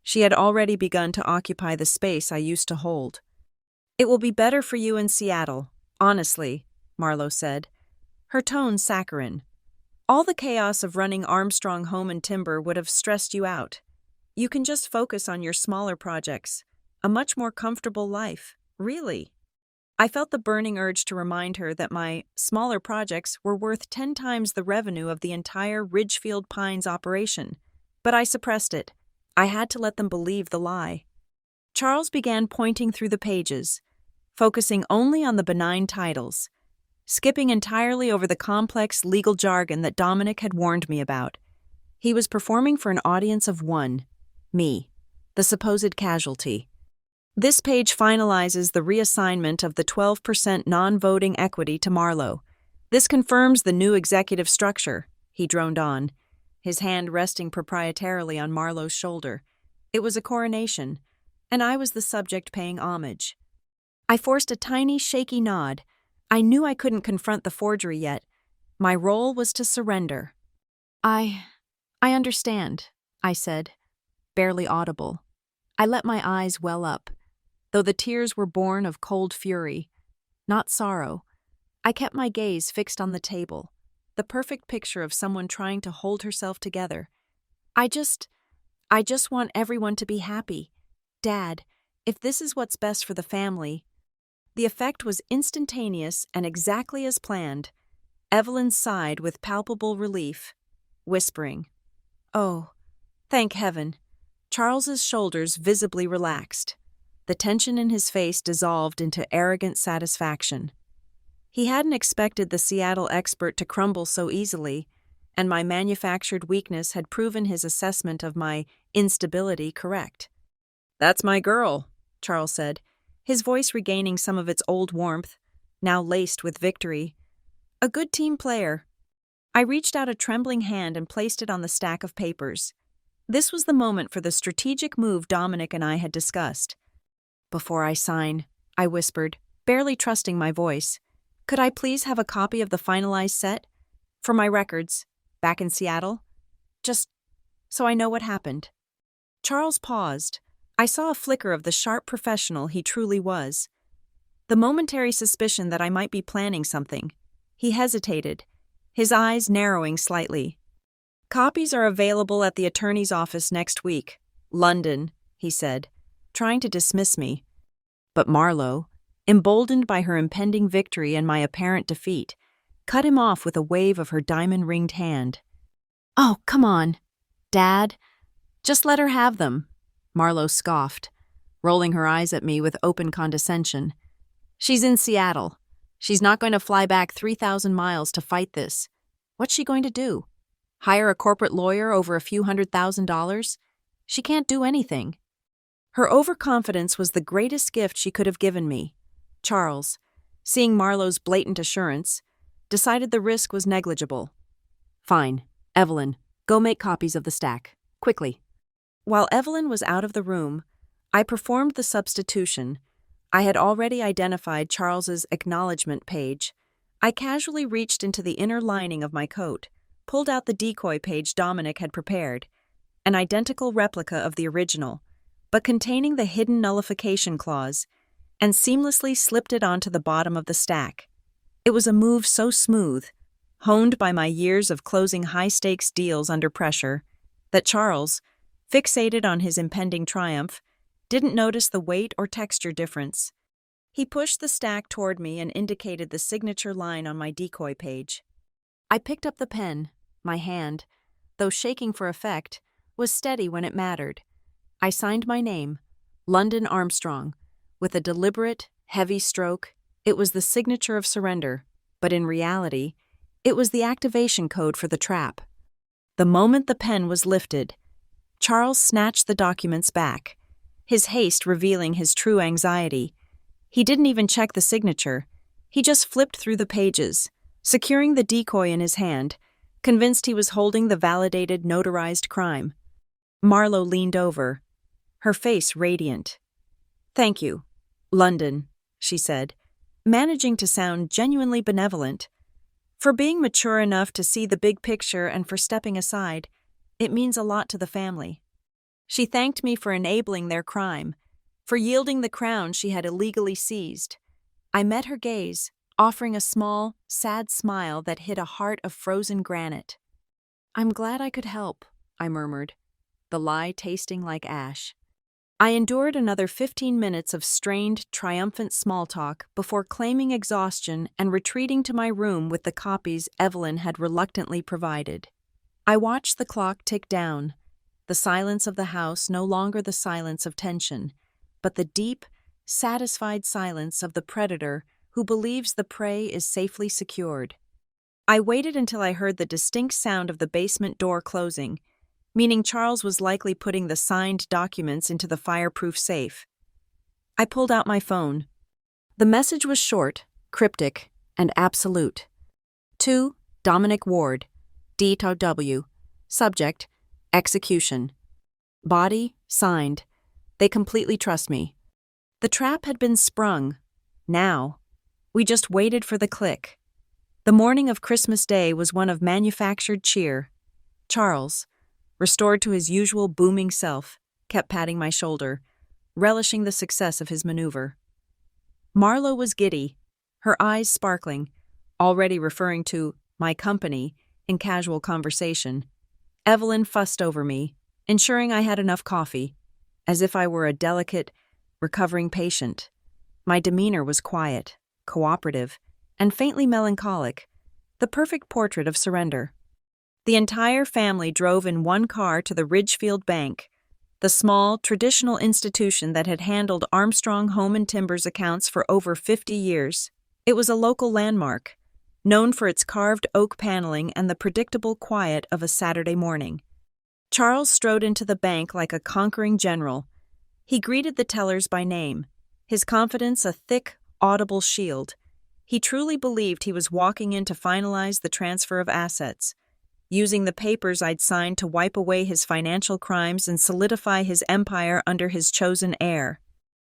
She had already begun to occupy the space I used to hold. "It will be better for you in Seattle, honestly," Marlowe said, her tone saccharine. "All the chaos of running Armstrong Home and Timber would have stressed you out. You can just focus on your smaller projects, a much more comfortable life, really." I felt the burning urge to remind her that my smaller projects were worth 10 times the revenue of the entire Ridgefield Pines operation, but I suppressed it. I had to let them believe the lie. Charles began pointing through the pages, focusing only on the benign titles, skipping entirely over the complex legal jargon that Dominic had warned me about. He was performing for an audience of one, me, the supposed casualty. "This page finalizes the reassignment of the 12% non-voting equity to Marlowe. This confirms the new executive structure," he droned on, his hand resting proprietarily on Marlowe's shoulder. It was a coronation, and I was the subject paying homage. I forced a tiny, shaky nod. I knew I couldn't confront the forgery yet. My role was to surrender. I understand, I said, barely audible. I let my eyes well up, though the tears were born of cold fury, not sorrow. I kept my gaze fixed on the table, the perfect picture of someone trying to hold herself together. I just want everyone to be happy. Dad, if this is what's best for the family. The effect was instantaneous and exactly as planned. Evelyn sighed with palpable relief, whispering, "Oh, thank heaven." Charles's shoulders visibly relaxed. The tension in his face dissolved into arrogant satisfaction. He hadn't expected the Seattle expert to crumble so easily, and my manufactured weakness had proven his assessment of my instability correct. "That's my girl," Charles said, his voice regaining some of its old warmth, now laced with victory. "A good team player." I reached out a trembling hand and placed it on the stack of papers. This was the moment for the strategic move Dominic and I had discussed. "Before I sign," I whispered, barely trusting my voice, "could I please have a copy of the finalized set? For my records, back in Seattle? Just so I know what happened." Charles paused. I saw a flicker of the sharp professional he truly was. The momentary suspicion that I might be planning something. He hesitated, his eyes narrowing slightly. "Copies are available at the attorney's office next week. London," he said, trying to dismiss me. But Marlowe, emboldened by her impending victory and my apparent defeat, cut him off with a wave of her diamond-ringed hand. "Oh, come on, Dad. Just let her have them," Marlowe scoffed, rolling her eyes at me with open condescension. "She's in Seattle. She's not going to fly back 3,000 miles to fight this. What's she going to do? Hire a corporate lawyer over a few $100,000? She can't do anything." Her overconfidence was the greatest gift she could have given me. Charles, seeing Marlowe's blatant assurance, decided the risk was negligible. "Fine. Evelyn, go make copies of the stack. Quickly." While Evelyn was out of the room, I performed the substitution. I had already identified Charles's acknowledgement page. I casually reached into the inner lining of my coat, pulled out the decoy page Dominic had prepared, an identical replica of the original, but containing the hidden nullification clause, and seamlessly slipped it onto the bottom of the stack. It was a move so smooth, honed by my years of closing high-stakes deals under pressure, that Charles, fixated on his impending triumph, didn't notice the weight or texture difference. He pushed the stack toward me and indicated the signature line on my decoy page. I picked up the pen. My hand, though shaking for effect, was steady when it mattered. I signed my name, London Armstrong, with a deliberate, heavy stroke. It was the signature of surrender, but in reality, it was the activation code for the trap. The moment the pen was lifted, Charles snatched the documents back, his haste revealing his true anxiety. He didn't even check the signature. He just flipped through the pages, securing the decoy in his hand, convinced he was holding the validated, notarized crime. Marlowe leaned over, her face radiant. "Thank you, London," she said, managing to sound genuinely benevolent. "For being mature enough to see the big picture and for stepping aside. It means a lot to the family." She thanked me for enabling their crime, for yielding the crown she had illegally seized. I met her gaze, offering a small, sad smile that hid a heart of frozen granite. "I'm glad I could help," I murmured, the lie tasting like ash. I endured another 15 minutes of strained, triumphant small talk before claiming exhaustion and retreating to my room with the copies Evelyn had reluctantly provided. I watched the clock tick down, the silence of the house no longer the silence of tension, but the deep, satisfied silence of the predator who believes the prey is safely secured. I waited until I heard the distinct sound of the basement door closing, meaning Charles was likely putting the signed documents into the fireproof safe. I pulled out my phone. The message was short, cryptic, and absolute. To Dominic Ward, D.W. Subject, execution. Body, signed. They completely trust me. The trap had been sprung. Now, We just waited for the click. The morning of Christmas Day was one of manufactured cheer. Charles, restored to his usual booming self, kept patting my shoulder, relishing the success of his maneuver. Marlo was giddy, her eyes sparkling, already referring to my company in casual conversation. Evelyn fussed over me, ensuring I had enough coffee, as if I were a delicate, recovering patient. My demeanor was quiet, cooperative, and faintly melancholic, the perfect portrait of surrender. The entire family drove in one car to the Ridgefield Bank, the small, traditional institution that had handled Armstrong Home and Timber's accounts for over 50 years. It was a local landmark, known for its carved oak paneling and the predictable quiet of a Saturday morning. Charles strode into the bank like a conquering general. He greeted the tellers by name, his confidence a thick, audible shield. He truly believed he was walking in to finalize the transfer of assets, using the papers I'd signed to wipe away his financial crimes and solidify his empire under his chosen heir.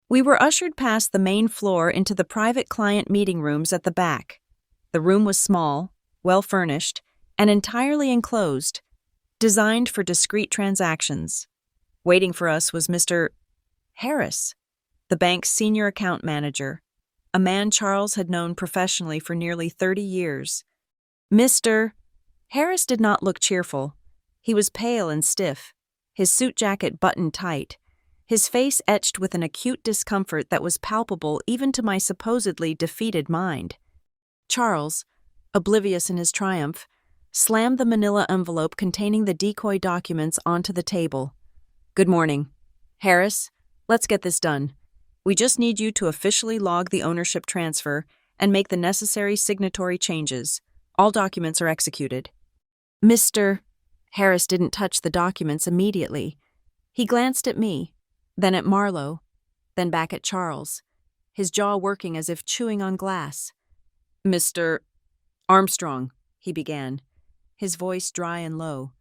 We were ushered past the main floor into the private client meeting rooms at the back. The room was small, well-furnished, and entirely enclosed, designed for discreet transactions. Waiting for us was Mr. Harris, the bank's senior account manager, a man Charles had known professionally for nearly 30 years. Mr. Harris did not look cheerful. He was pale and stiff, his suit jacket buttoned tight, his face etched with an acute discomfort that was palpable even to my supposedly defeated mind. Charles, oblivious in his triumph, slammed the manila envelope containing the decoy documents onto the table. "Good morning. Harris, let's get this done. We just need you to officially log the ownership transfer and make the necessary signatory changes. All documents are executed." Mr. Harris didn't touch the documents immediately. He glanced at me, then at Marlo, then back at Charles, his jaw working as if chewing on glass. "Mr. Armstrong," he began, his voice dry and low.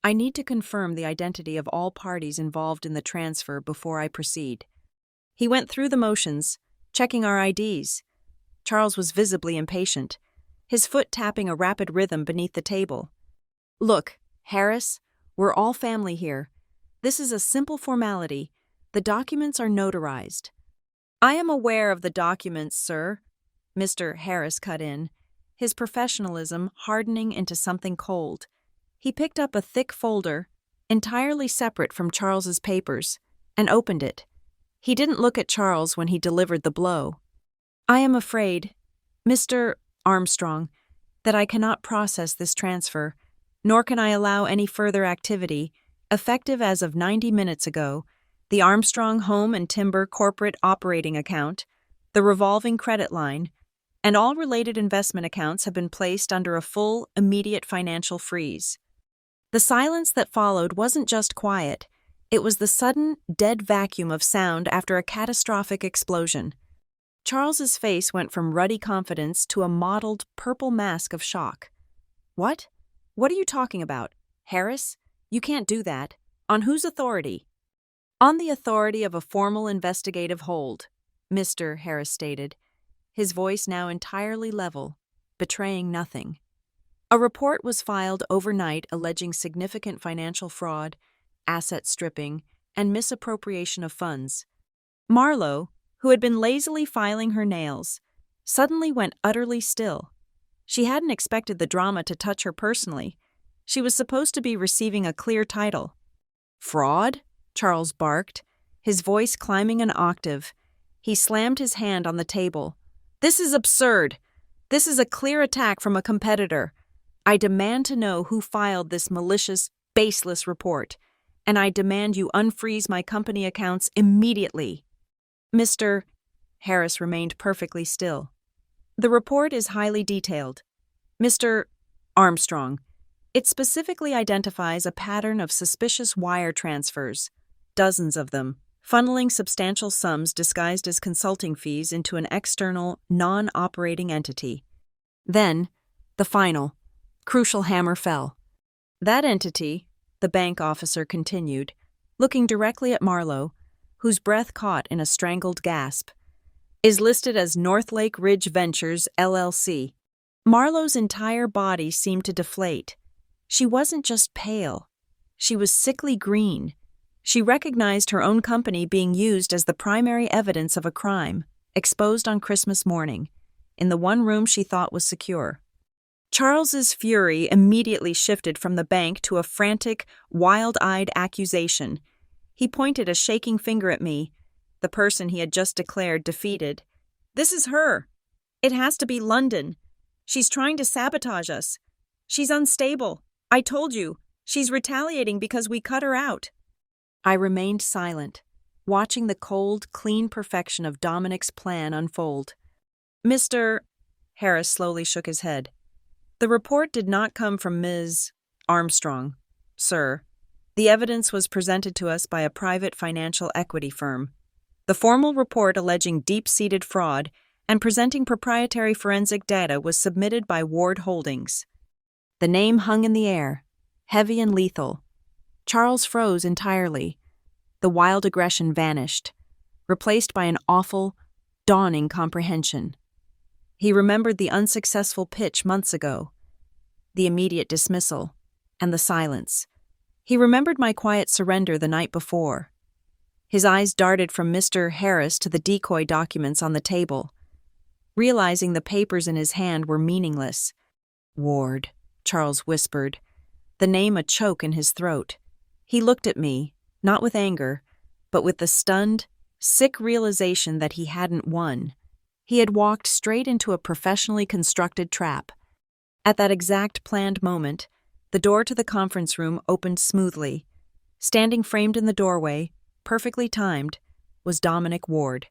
"I need to confirm the identity of all parties involved in the transfer before I proceed." He went through the motions, checking our IDs. Charles was visibly impatient, his foot tapping a rapid rhythm beneath the table. "Look, Harris, we're all family here. This is a simple formality. The documents are notarized." "I am aware of the documents, sir," Mr. Harris cut in, his professionalism hardening into something cold. He picked up a thick folder, entirely separate from Charles's papers, and opened it. He didn't look at Charles when he delivered the blow. "I am afraid, Mr. Armstrong, that I cannot process this transfer, nor can I allow any further activity, effective as of 90 minutes ago. The Armstrong Home and Timber corporate operating account, the revolving credit line, and all related investment accounts have been placed under a full, immediate financial freeze." The silence that followed wasn't just quiet. It was the sudden, dead vacuum of sound after a catastrophic explosion. Charles's face went from ruddy confidence to a mottled, purple mask of shock. "What? What are you talking about? Harris? You can't do that. On whose authority?" "On the authority of a formal investigative hold," Mr. Harris stated, his voice now entirely level, betraying nothing. "A report was filed overnight alleging significant financial fraud, asset stripping, and misappropriation of funds." Marlo, who had been lazily filing her nails, suddenly went utterly still. She hadn't expected the drama to touch her personally. She was supposed to be receiving a clear title. "Fraud?" Charles barked, his voice climbing an octave. He slammed his hand on the table. "This is absurd. This is a clear attack from a competitor. I demand to know who filed this malicious, baseless report, and I demand you unfreeze my company accounts immediately." Mr. Harris remained perfectly still. "The report is highly detailed. Mr. Armstrong, it specifically identifies a pattern of suspicious wire transfers, dozens of them, funneling substantial sums disguised as consulting fees into an external, non-operating entity." Then, the final, crucial hammer fell. "That entity," the bank officer continued, looking directly at Marlo, whose breath caught in a strangled gasp, is listed as Northlake Ridge Ventures, LLC. Marlowe's entire body seemed to deflate. She wasn't just pale. She was sickly green. She recognized her own company being used as the primary evidence of a crime, exposed on Christmas morning, in the one room she thought was secure. Charles's fury immediately shifted from the bank to a frantic, wild-eyed accusation. He pointed a shaking finger at me, the person he had just declared defeated. "This is her. It has to be London. She's trying to sabotage us. She's unstable. I told you. She's retaliating because we cut her out." I remained silent, watching the cold, clean perfection of Dominic's plan unfold. "Mr. Harris slowly shook his head. "The report did not come from Ms. Armstrong, sir. The evidence was presented to us by a private financial equity firm. The formal report alleging deep-seated fraud and presenting proprietary forensic data was submitted by Ward Holdings." The name hung in the air, heavy and lethal. Charles froze entirely. The wild aggression vanished, replaced by an awful, dawning comprehension. He remembered the unsuccessful pitch months ago, the immediate dismissal, and the silence. He remembered my quiet surrender the night before. His eyes darted from Mr. Harris to the decoy documents on the table. Realizing the papers in his hand were meaningless. "Ward," Charles whispered, the name a choke in his throat. He looked at me, not with anger, but with the stunned, sick realization that he hadn't won. He had walked straight into a professionally constructed trap. At that exact planned moment, the door to the conference room opened smoothly. Standing framed in the doorway, perfectly timed, was Dominic Ward.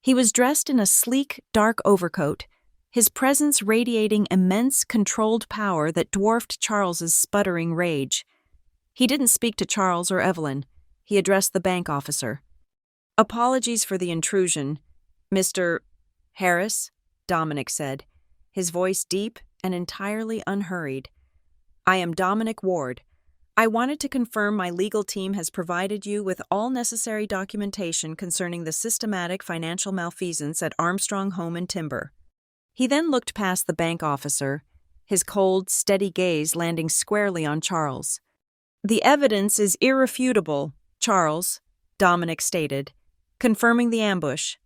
He was dressed in a sleek, dark overcoat, his presence radiating immense, controlled power that dwarfed Charles's sputtering rage. He didn't speak to Charles or Evelyn. He addressed the bank officer. "Apologies for the intrusion, Mr. Harris," Dominic said, his voice deep and entirely unhurried. "I am Dominic Ward. I wanted to confirm my legal team has provided you with all necessary documentation concerning the systematic financial malfeasance at Armstrong Home and Timber." He then looked past the bank officer, his cold, steady gaze landing squarely on Charles. "The evidence is irrefutable, Charles," Dominic stated, confirming the ambush.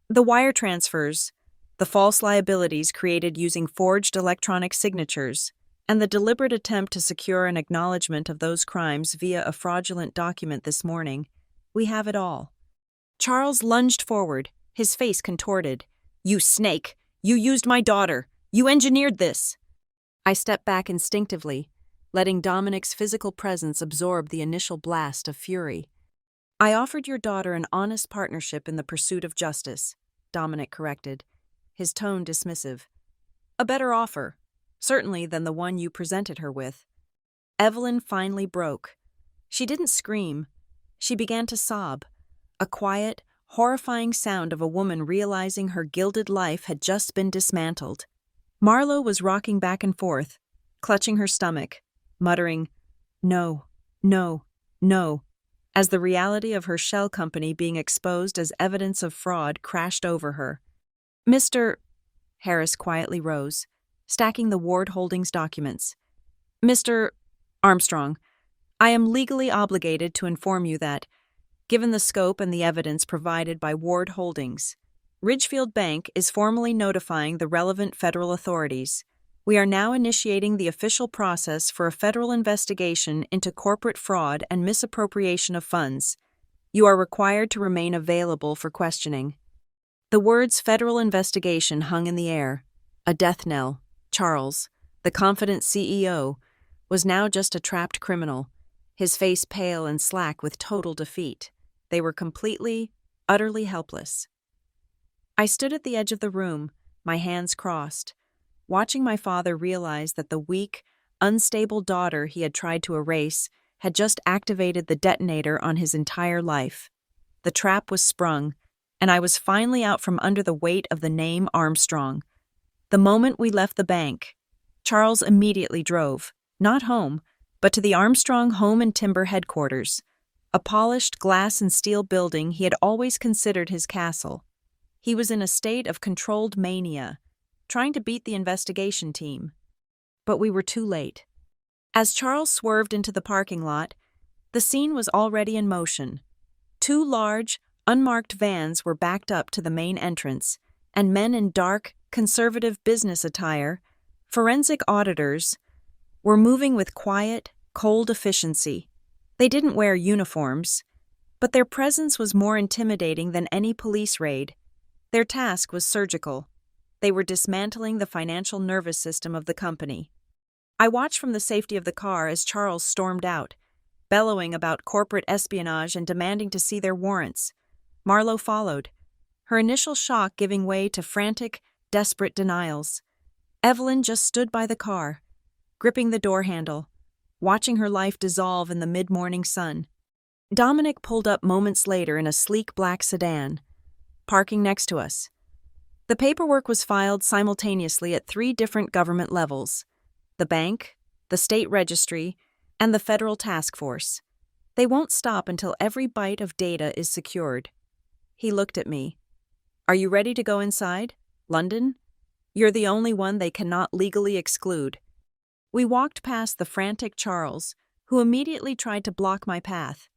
"The wire transfers, the false liabilities created using forged electronic signatures, and the deliberate attempt to secure an acknowledgement of those crimes via a fraudulent document this morning, we have it all." Charles lunged forward, his face contorted. "You snake! You used my daughter! You engineered this!" I stepped back instinctively, letting Dominic's physical presence absorb the initial blast of fury. "I offered your daughter an honest partnership in the pursuit of justice," Dominic corrected, his tone dismissive. "A better offer, certainly, than the one you presented her with." Evelyn finally broke. She didn't scream. She began to sob, a quiet, horrifying sound of a woman realizing her gilded life had just been dismantled. Marlowe was rocking back and forth, clutching her stomach, muttering, "No, no, no," as the reality of her shell company being exposed as evidence of fraud crashed over her. "Mr. Harris quietly rose, stacking the Ward Holdings documents. "Mr. Armstrong, I am legally obligated to inform you that, given the scope and the evidence provided by Ward Holdings, Ridgefield Bank is formally notifying the relevant federal authorities. We are now initiating the official process for a federal investigation into corporate fraud and misappropriation of funds. You are required to remain available for questioning." The words federal investigation hung in the air, a death knell. Charles, the confident CEO, was now just a trapped criminal, his face pale and slack with total defeat. They were completely, utterly helpless. I stood at the edge of the room, my hands crossed, watching my father realize that the weak, unstable daughter he had tried to erase had just activated the detonator on his entire life. The trap was sprung, and I was finally out from under the weight of the name Armstrong. The moment we left the bank, Charles immediately drove, not home, but to the Armstrong Home and Timber headquarters, a polished glass and steel building he had always considered his castle. He was in a state of controlled mania, trying to beat the investigation team. But we were too late. As Charles swerved into the parking lot, the scene was already in motion. Two large, unmarked vans were backed up to the main entrance, and men in dark, conservative business attire, forensic auditors, were moving with quiet, cold efficiency. They didn't wear uniforms, but their presence was more intimidating than any police raid. Their task was surgical. They were dismantling the financial nervous system of the company. I watched from the safety of the car as Charles stormed out, bellowing about corporate espionage and demanding to see their warrants. Marlo followed, her initial shock giving way to frantic, desperate denials. Evelyn just stood by the car, gripping the door handle, watching her life dissolve in the mid-morning sun. Dominic pulled up moments later in a sleek black sedan, parking next to us. The paperwork was filed simultaneously at 3 different government levels: the bank, the state registry, and the federal task force. They won't stop until every byte of data is secured. He looked at me. "Are you ready to go inside, London? You're the only one they cannot legally exclude." We walked past the frantic Charles, who immediately tried to block my path.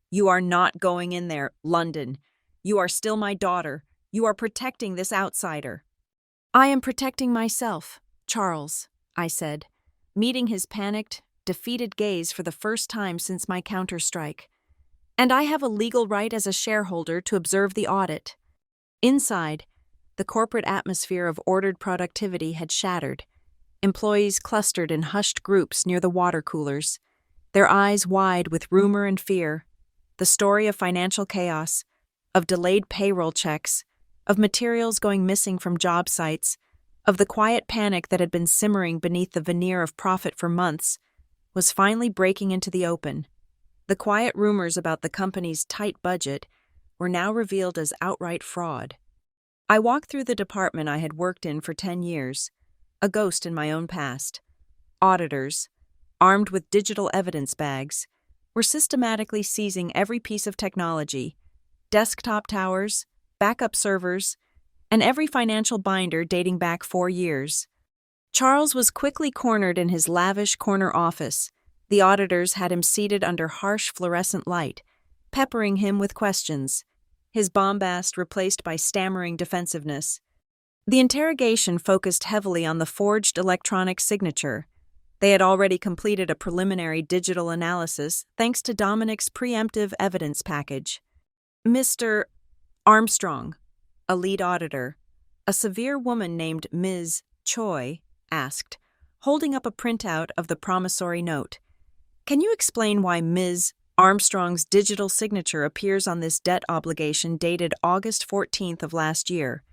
"You are not going in there, London. You are still my daughter. You are protecting this outsider." "I am protecting myself, Charles," I said, meeting his panicked, defeated gaze for the first time since my counterstrike. "And I have a legal right as a shareholder to observe the audit." Inside, the corporate atmosphere of ordered productivity had shattered. Employees clustered in hushed groups near the water coolers, their eyes wide with rumor and fear. The story of financial chaos, of delayed payroll checks, of materials going missing from job sites, of the quiet panic that had been simmering beneath the veneer of profit for months, was finally breaking into the open. The quiet rumors about the company's tight budget were now revealed as outright fraud. I walked through the department I had worked in for 10 years, a ghost in my own past. Auditors, armed with digital evidence bags, were systematically seizing every piece of technology: desktop towers, backup servers, and every financial binder dating back 4 years. Charles was quickly cornered in his lavish corner office. The auditors had him seated under harsh fluorescent light, peppering him with questions, his bombast replaced by stammering defensiveness. The interrogation focused heavily on the forged electronic signature. They had already completed a preliminary digital analysis thanks to Dominic's preemptive evidence package. "Mr. Armstrong," a lead auditor, a severe woman named Ms. Choi, asked, holding up a printout of the promissory note, "can you explain why Ms. Armstrong's digital signature appears on this debt obligation dated August 14th of last year,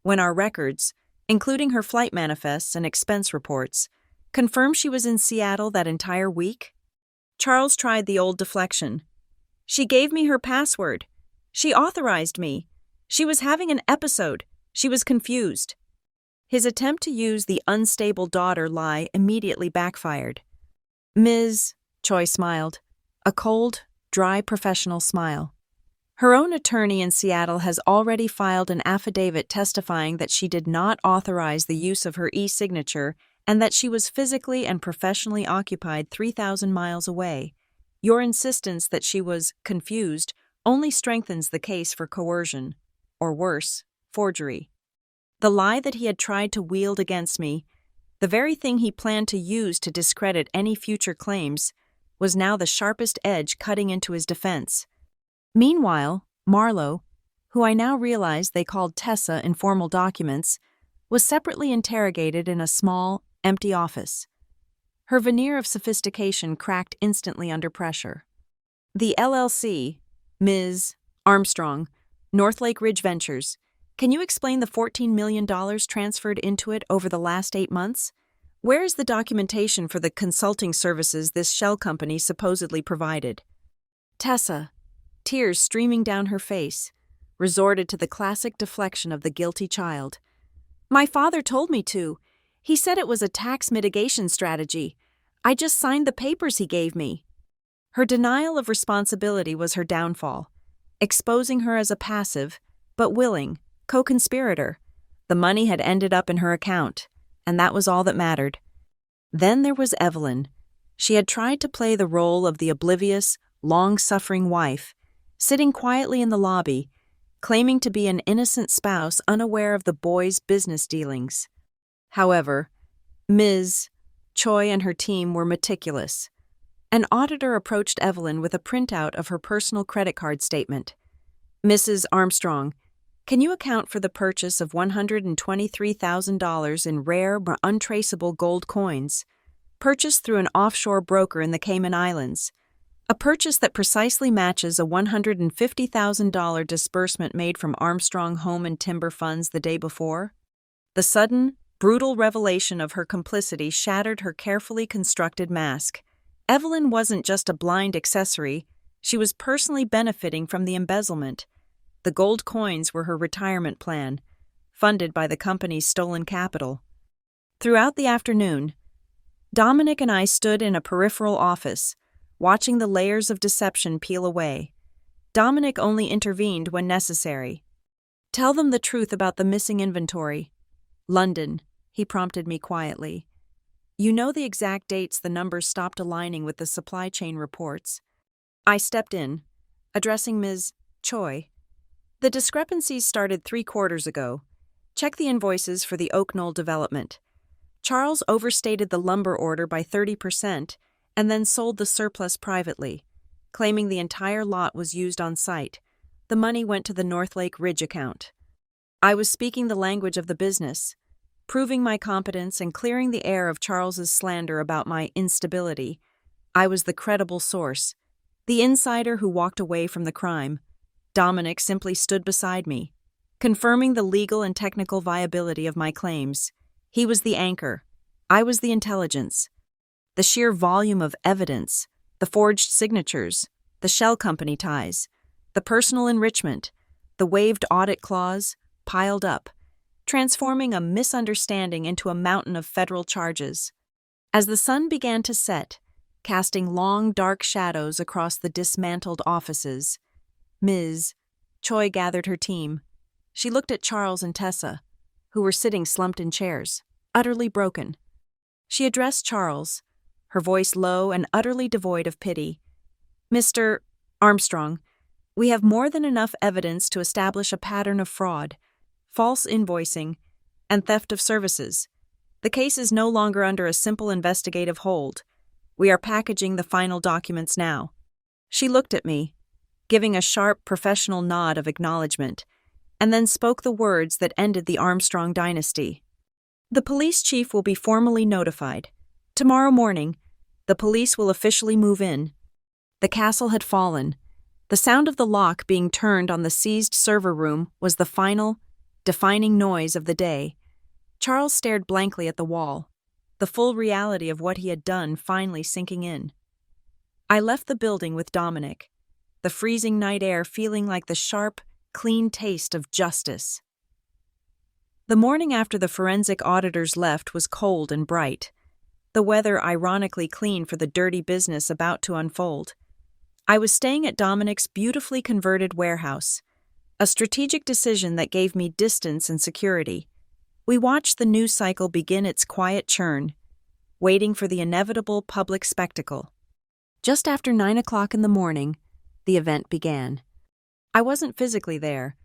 when our records, including her flight manifests and expense reports, confirm she was in Seattle that entire week?" Charles tried the old deflection. "She gave me her password. She authorized me. She was having an episode. She was confused." His attempt to use the unstable daughter lie immediately backfired. Ms. Choi smiled, a cold, dry professional smile. Her own attorney in Seattle has already filed an affidavit testifying that she did not authorize the use of her e-signature and that she was physically and professionally occupied 3,000 miles away. Your insistence that she was confused only strengthens the case for coercion, or worse, forgery. The lie that he had tried to wield against me, the very thing he planned to use to discredit any future claims, was now the sharpest edge cutting into his defense. Meanwhile, Marlo, who I now realized they called Tessa in formal documents, was separately interrogated in a small, empty office. Her veneer of sophistication cracked instantly under pressure. "The LLC, Ms. Armstrong, Northlake Ridge Ventures. Can you explain the $14 million transferred into it over the last 8 months? Where is the documentation for the consulting services this shell company supposedly provided?" Tessa, tears streaming down her face, resorted to the classic deflection of the guilty child. "My father told me to. He said it was a tax mitigation strategy. I just signed the papers he gave me." Her denial of responsibility was her downfall, exposing her as a passive, but willing, co-conspirator. The money had ended up in her account, and that was all that mattered. Then there was Evelyn. She had tried to play the role of the oblivious, long-suffering wife, sitting quietly in the lobby, claiming to be an innocent spouse unaware of the boys' business dealings. However, Ms. Choi and her team were meticulous. An auditor approached Evelyn with a printout of her personal credit card statement. "Mrs. Armstrong, can you account for the purchase of $123,000 in rare but untraceable gold coins, purchased through an offshore broker in the Cayman Islands? A purchase that precisely matches a $150,000 disbursement made from Armstrong Home and Timber Funds the day before?" The sudden, brutal revelation of her complicity shattered her carefully constructed mask. Evelyn wasn't just a blind accessory, she was personally benefiting from the embezzlement. The gold coins were her retirement plan, funded by the company's stolen capital. Throughout the afternoon, Dominic and I stood in a peripheral office, watching the layers of deception peel away. Dominic only intervened when necessary. "Tell them the truth about the missing inventory." "London," he prompted me quietly. "You know the exact dates the numbers stopped aligning with the supply chain reports." I stepped in, addressing Ms. Choi. "The discrepancies started 3 quarters ago. Check the invoices for the Oak Knoll development. Charles overstated the lumber order by 30% and then sold the surplus privately, claiming the entire lot was used on site. The money went to the Northlake Ridge account." I was speaking the language of the business, proving my competence and clearing the air of Charles's slander about my instability. I was the credible source, the insider who walked away from the crime. Dominic simply stood beside me, confirming the legal and technical viability of my claims. He was the anchor. I was the intelligence. The sheer volume of evidence, the forged signatures, the shell company ties, the personal enrichment, the waived audit clause, piled up, transforming a misunderstanding into a mountain of federal charges. As the sun began to set, casting long, dark shadows across the dismantled offices, Ms. Choi gathered her team. She looked at Charles and Tessa, who were sitting slumped in chairs, utterly broken. She addressed Charles, her voice low and utterly devoid of pity. "Mr. Armstrong, we have more than enough evidence to establish a pattern of fraud, false invoicing, and theft of services. The case is no longer under a simple investigative hold. We are packaging the final documents now." She looked at me, giving a sharp, professional nod of acknowledgement, and then spoke the words that ended the Armstrong dynasty. "The police chief will be formally notified. Tomorrow morning, the police will officially move in." The castle had fallen. The sound of the lock being turned on the seized server room was the final, defining noise of the day. Charles stared blankly at the wall, the full reality of what he had done finally sinking in. I left the building with Dominic, the freezing night air feeling like the sharp, clean taste of justice. The morning after the forensic auditors left was cold and bright, the weather ironically clean for the dirty business about to unfold. I was staying at Dominic's beautifully converted warehouse, a strategic decision that gave me distance and security. We watched the news cycle begin its quiet churn, waiting for the inevitable public spectacle. Just after 9 o'clock in the morning, the event began. I wasn't physically there,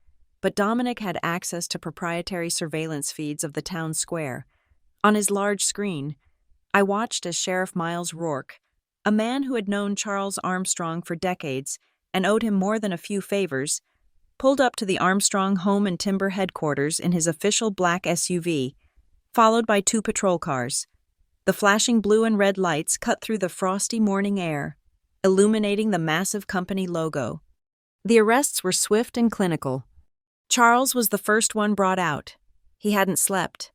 but Dominic had access to proprietary surveillance feeds of the town square. On his large screen, I watched as Sheriff Miles Rourke, a man who had known Charles Armstrong for decades and owed him more than a few favors, pulled up to the Armstrong Home and Timber headquarters in his official black SUV, followed by 2 patrol cars. The flashing blue and red lights cut through the frosty morning air, illuminating the massive company logo. The arrests were swift and clinical. Charles was the first one brought out. He hadn't slept.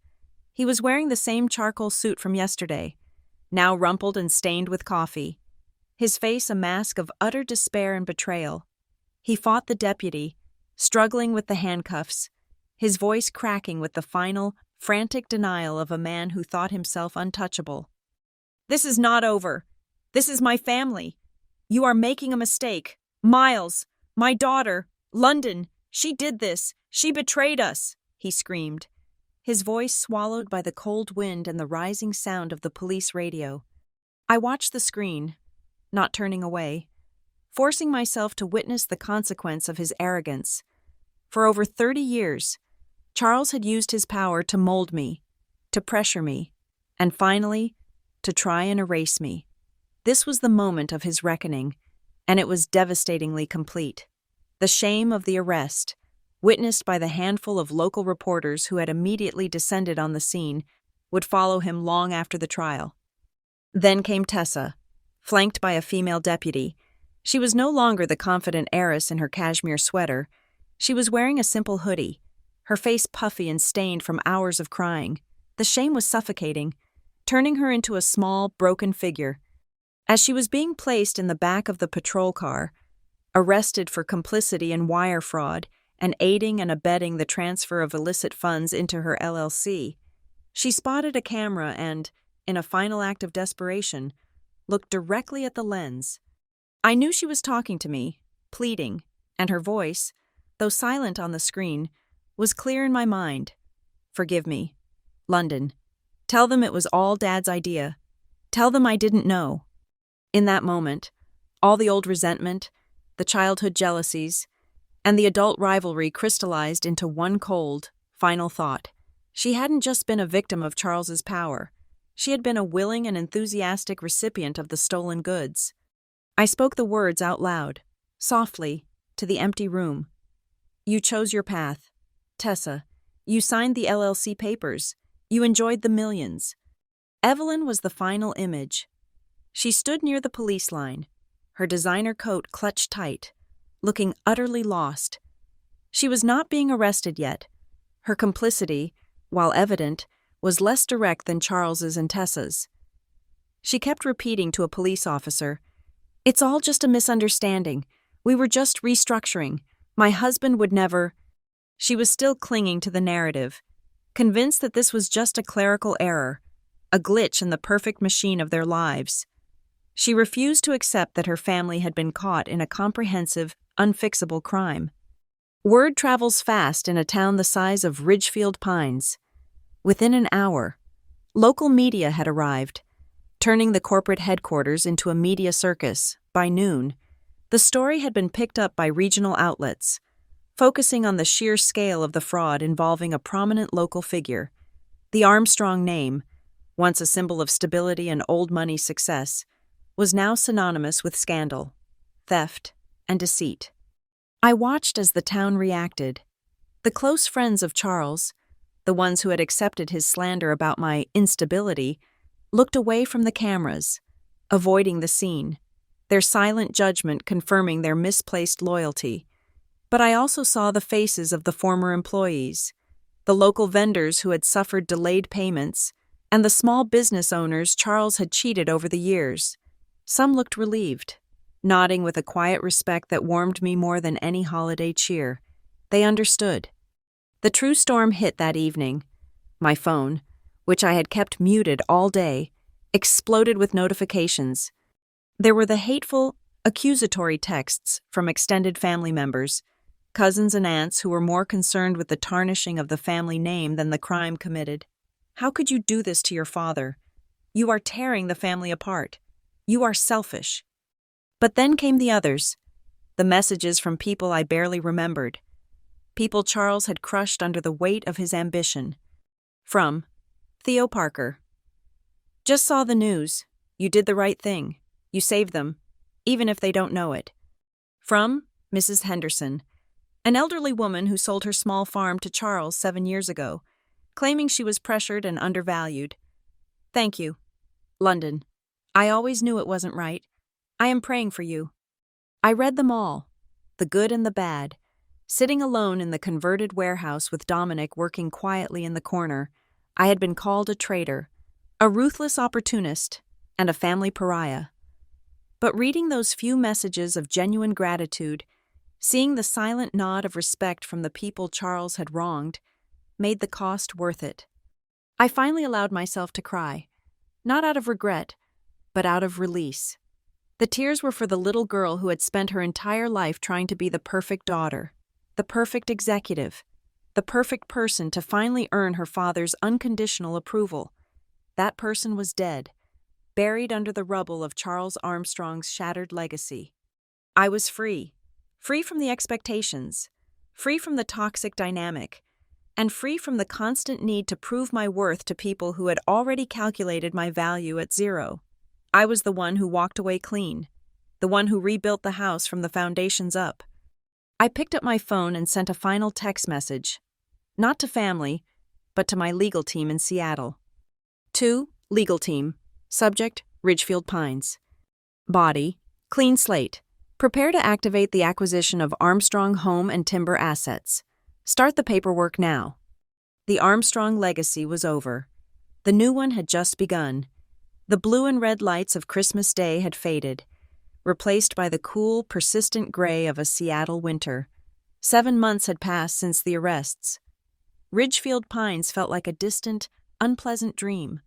He was wearing the same charcoal suit from yesterday, now rumpled and stained with coffee. His face a mask of utter despair and betrayal. He fought the deputy, struggling with the handcuffs, his voice cracking with the final, frantic denial of a man who thought himself untouchable. "This is not over. This is my family. You are making a mistake. Miles, my daughter, London, She did this! She betrayed us! He screamed, his voice swallowed by the cold wind and the rising sound of the police radio. I watched the screen, not turning away, forcing myself to witness the consequence of his arrogance. For over 30 years, Charles had used his power to mold me, to pressure me, and finally, to try and erase me. This was the moment of his reckoning, and it was devastatingly complete. The shame of the arrest, witnessed by the handful of local reporters who had immediately descended on the scene, would follow him long after the trial. Then came Tessa, flanked by a female deputy. She was no longer the confident heiress in her cashmere sweater. She was wearing a simple hoodie, her face puffy and stained from hours of crying. The shame was suffocating, turning her into a small, broken figure. As she was being placed in the back of the patrol car, arrested for complicity in wire fraud and aiding and abetting the transfer of illicit funds into her LLC, she spotted a camera and, in a final act of desperation, looked directly at the lens. I knew she was talking to me, pleading, and her voice, though silent on the screen, was clear in my mind. "Forgive me. London. Tell them it was all Dad's idea. Tell them I didn't know." In that moment, all the old resentment, the childhood jealousies, and the adult rivalry crystallized into one cold, final thought. She hadn't just been a victim of Charles's power. She had been a willing and enthusiastic recipient of the stolen goods. I spoke the words out loud, softly, to the empty room. "You chose your path. Tessa, you signed the LLC papers. You enjoyed the millions." Evelyn was the final image. She stood near the police line, her designer coat clutched tight, looking utterly lost. She was not being arrested yet. Her complicity, while evident, was less direct than Charles's and Tessa's. She kept repeating to a police officer, "It's all just a misunderstanding. We were just restructuring. My husband would never—" She was still clinging to the narrative, convinced that this was just a clerical error, a glitch in the perfect machine of their lives. She refused to accept that her family had been caught in a comprehensive, unfixable crime. Word travels fast in a town the size of Ridgefield Pines. Within an hour, local media had arrived, turning the corporate headquarters into a media circus. By noon, the story had been picked up by regional outlets, focusing on the sheer scale of the fraud involving a prominent local figure. The Armstrong name, once a symbol of stability and old money success, was now synonymous with scandal, theft, and deceit. I watched as the town reacted. The close friends of Charles, the ones who had accepted his slander about my instability, looked away from the cameras, avoiding the scene, their silent judgment confirming their misplaced loyalty. But I also saw the faces of the former employees, the local vendors who had suffered delayed payments, and the small business owners Charles had cheated over the years. Some looked relieved, nodding with a quiet respect that warmed me more than any holiday cheer. They understood. The true storm hit that evening. My phone, which I had kept muted all day, exploded with notifications. There were the hateful, accusatory texts from extended family members, cousins and aunts who were more concerned with the tarnishing of the family name than the crime committed. "How could you do this to your father? You are tearing the family apart. You are selfish." But then came the others, the messages from people I barely remembered, people Charles had crushed under the weight of his ambition. From Theo Parker. "Just saw the news. You did the right thing. You saved them, even if they don't know it." From Mrs. Henderson, an elderly woman who sold her small farm to Charles 7 years ago, claiming she was pressured and undervalued. "Thank you. London. I always knew it wasn't right. I am praying for you." I read them all, the good and the bad, sitting alone in the converted warehouse with Dominic working quietly in the corner. I had been called a traitor, a ruthless opportunist, and a family pariah. But reading those few messages of genuine gratitude, seeing the silent nod of respect from the people Charles had wronged, made the cost worth it. I finally allowed myself to cry, not out of regret, but out of release. The tears were for the little girl who had spent her entire life trying to be the perfect daughter, the perfect executive, the perfect person to finally earn her father's unconditional approval. That person was dead, buried under the rubble of Charles Armstrong's shattered legacy. I was free, free from the expectations, free from the toxic dynamic, and free from the constant need to prove my worth to people who had already calculated my value at zero. I was the one who walked away clean, the one who rebuilt the house from the foundations up. I picked up my phone and sent a final text message, not to family, but to my legal team in Seattle. To legal team, subject, Ridgefield Pines. Body, clean slate. Prepare to activate the acquisition of Armstrong home and timber assets. Start the paperwork now. The Armstrong legacy was over. The new one had just begun. The blue and red lights of Christmas Day had faded, replaced by the cool, persistent gray of a Seattle winter. 7 months had passed since the arrests. Ridgefield Pines felt like a distant, unpleasant dream,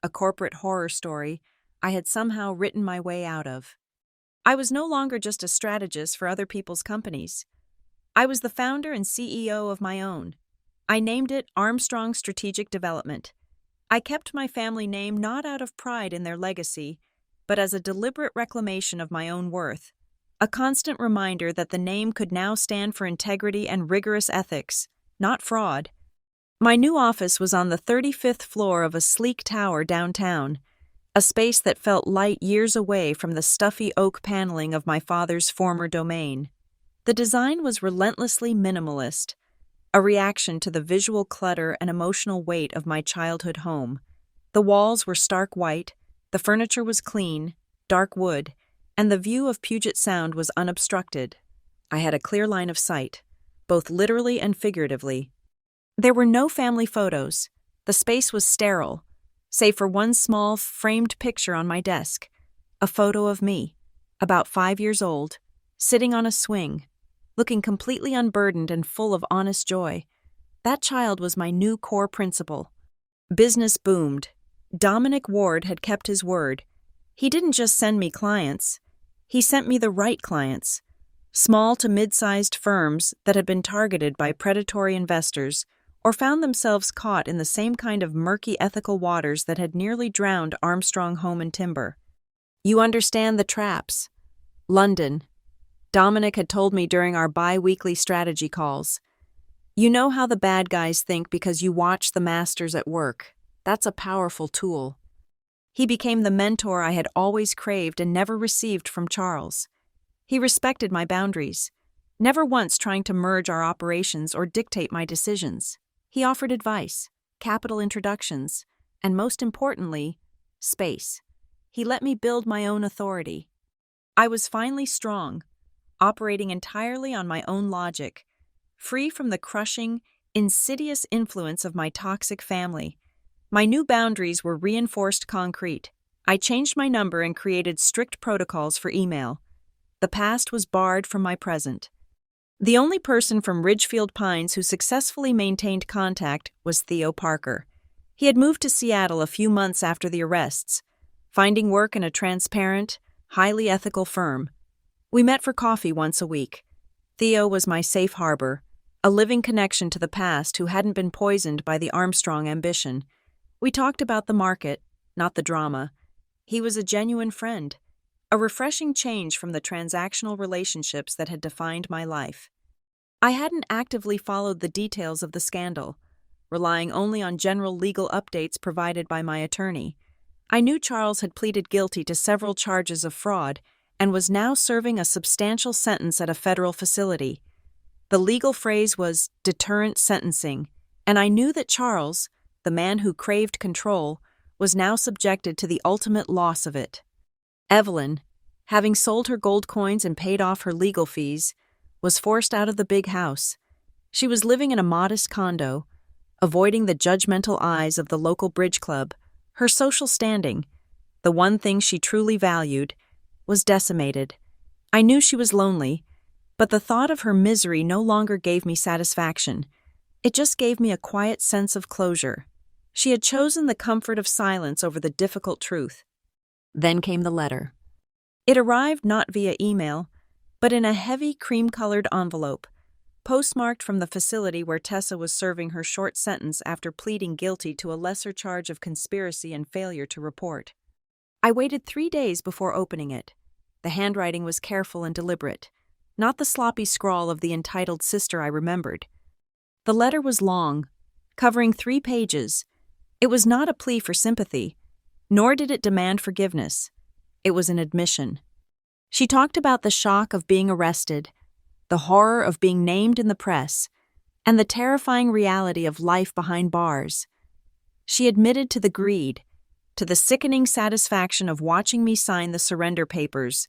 a corporate horror story I had somehow written my way out of. I was no longer just a strategist for other people's companies. I was the founder and CEO of my own. I named it Armstrong Strategic Development. I kept my family name not out of pride in their legacy, but as a deliberate reclamation of my own worth, a constant reminder that the name could now stand for integrity and rigorous ethics, not fraud. My new office was on the 35th floor of a sleek tower downtown, a space that felt light years away from the stuffy oak paneling of my father's former domain. The design was relentlessly minimalist, a reaction to the visual clutter and emotional weight of my childhood home. The walls were stark white, the furniture was clean, dark wood, and the view of Puget Sound was unobstructed. I had a clear line of sight, both literally and figuratively. There were no family photos. The space was sterile, save for one small, framed picture on my desk, a photo of me, about 5 years old, sitting on a swing, looking completely unburdened and full of honest joy. That child was my new core principle. Business boomed. Dominic Ward had kept his word. He didn't just send me clients. He sent me the right clients. Small to mid-sized firms that had been targeted by predatory investors or found themselves caught in the same kind of murky ethical waters that had nearly drowned Armstrong Home and Timber. You understand the traps. London. Dominic had told me during our bi-weekly strategy calls. You know how the bad guys think because you watch the masters at work. That's a powerful tool. He became the mentor I had always craved and never received from Charles. He respected my boundaries, never once trying to merge our operations or dictate my decisions. He offered advice, capital introductions, and most importantly, space. He let me build my own authority. I was finally strong, operating entirely on my own logic, free from the crushing, insidious influence of my toxic family. My new boundaries were reinforced concrete. I changed my number and created strict protocols for email. The past was barred from my present. The only person from Ridgefield Pines who successfully maintained contact was Theo Parker. He had moved to Seattle a few months after the arrests, finding work in a transparent, highly ethical firm. We met for coffee once a week. Theo was my safe harbor, a living connection to the past who hadn't been poisoned by the Armstrong ambition. We talked about the market, not the drama. He was a genuine friend, a refreshing change from the transactional relationships that had defined my life. I hadn't actively followed the details of the scandal, relying only on general legal updates provided by my attorney. I knew Charles had pleaded guilty to several charges of fraud and was now serving a substantial sentence at a federal facility. The legal phrase was deterrent sentencing, and I knew that Charles, the man who craved control, was now subjected to the ultimate loss of it. Evelyn, having sold her gold coins and paid off her legal fees, was forced out of the big house. She was living in a modest condo, avoiding the judgmental eyes of the local bridge club. Her social standing, the one thing she truly valued, was decimated. I knew she was lonely, but the thought of her misery no longer gave me satisfaction. It just gave me a quiet sense of closure. She had chosen the comfort of silence over the difficult truth. Then came the letter. It arrived not via email, but in a heavy cream-colored envelope, postmarked from the facility where Tessa was serving her short sentence after pleading guilty to a lesser charge of conspiracy and failure to report. I waited 3 days before opening it. The handwriting was careful and deliberate, not the sloppy scrawl of the entitled sister I remembered. The letter was long, covering 3 pages. It was not a plea for sympathy, nor did it demand forgiveness. It was an admission. She talked about the shock of being arrested, the horror of being named in the press, and the terrifying reality of life behind bars. She admitted to the greed, to the sickening satisfaction of watching me sign the surrender papers.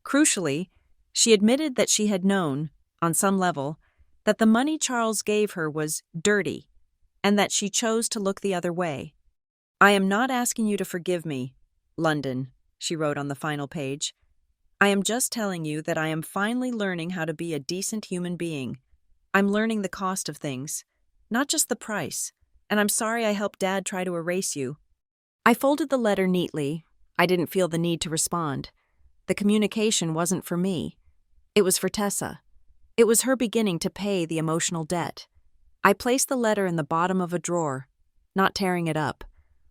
Crucially, she admitted that she had known, on some level, that the money Charles gave her was dirty, and that she chose to look the other way. "I am not asking you to forgive me, London," she wrote on the final page. "I am just telling you that I am finally learning how to be a decent human being. I'm learning the cost of things, not just the price, and I'm sorry I helped Dad try to erase you." I folded the letter neatly. I didn't feel the need to respond. The communication wasn't for me. It was for Tessa. It was her beginning to pay the emotional debt. I placed the letter in the bottom of a drawer, not tearing it up,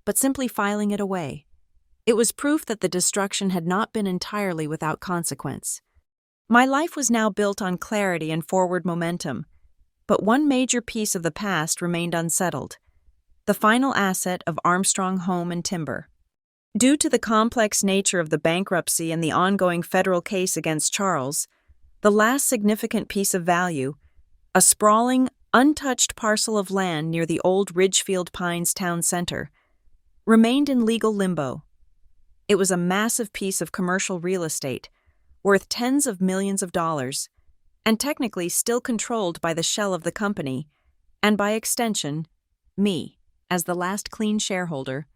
but simply filing it away. It was proof that the destruction had not been entirely without consequence. My life was now built on clarity and forward momentum, but one major piece of the past remained unsettled: the final asset of Armstrong Home and Timber. Due to the complex nature of the bankruptcy and the ongoing federal case against Charles, the last significant piece of value, a sprawling, untouched parcel of land near the old Ridgefield Pines town center, remained in legal limbo. It was a massive piece of commercial real estate, worth tens of millions of dollars, and technically still controlled by the shell of the company, and by extension, me, as the last clean shareholder.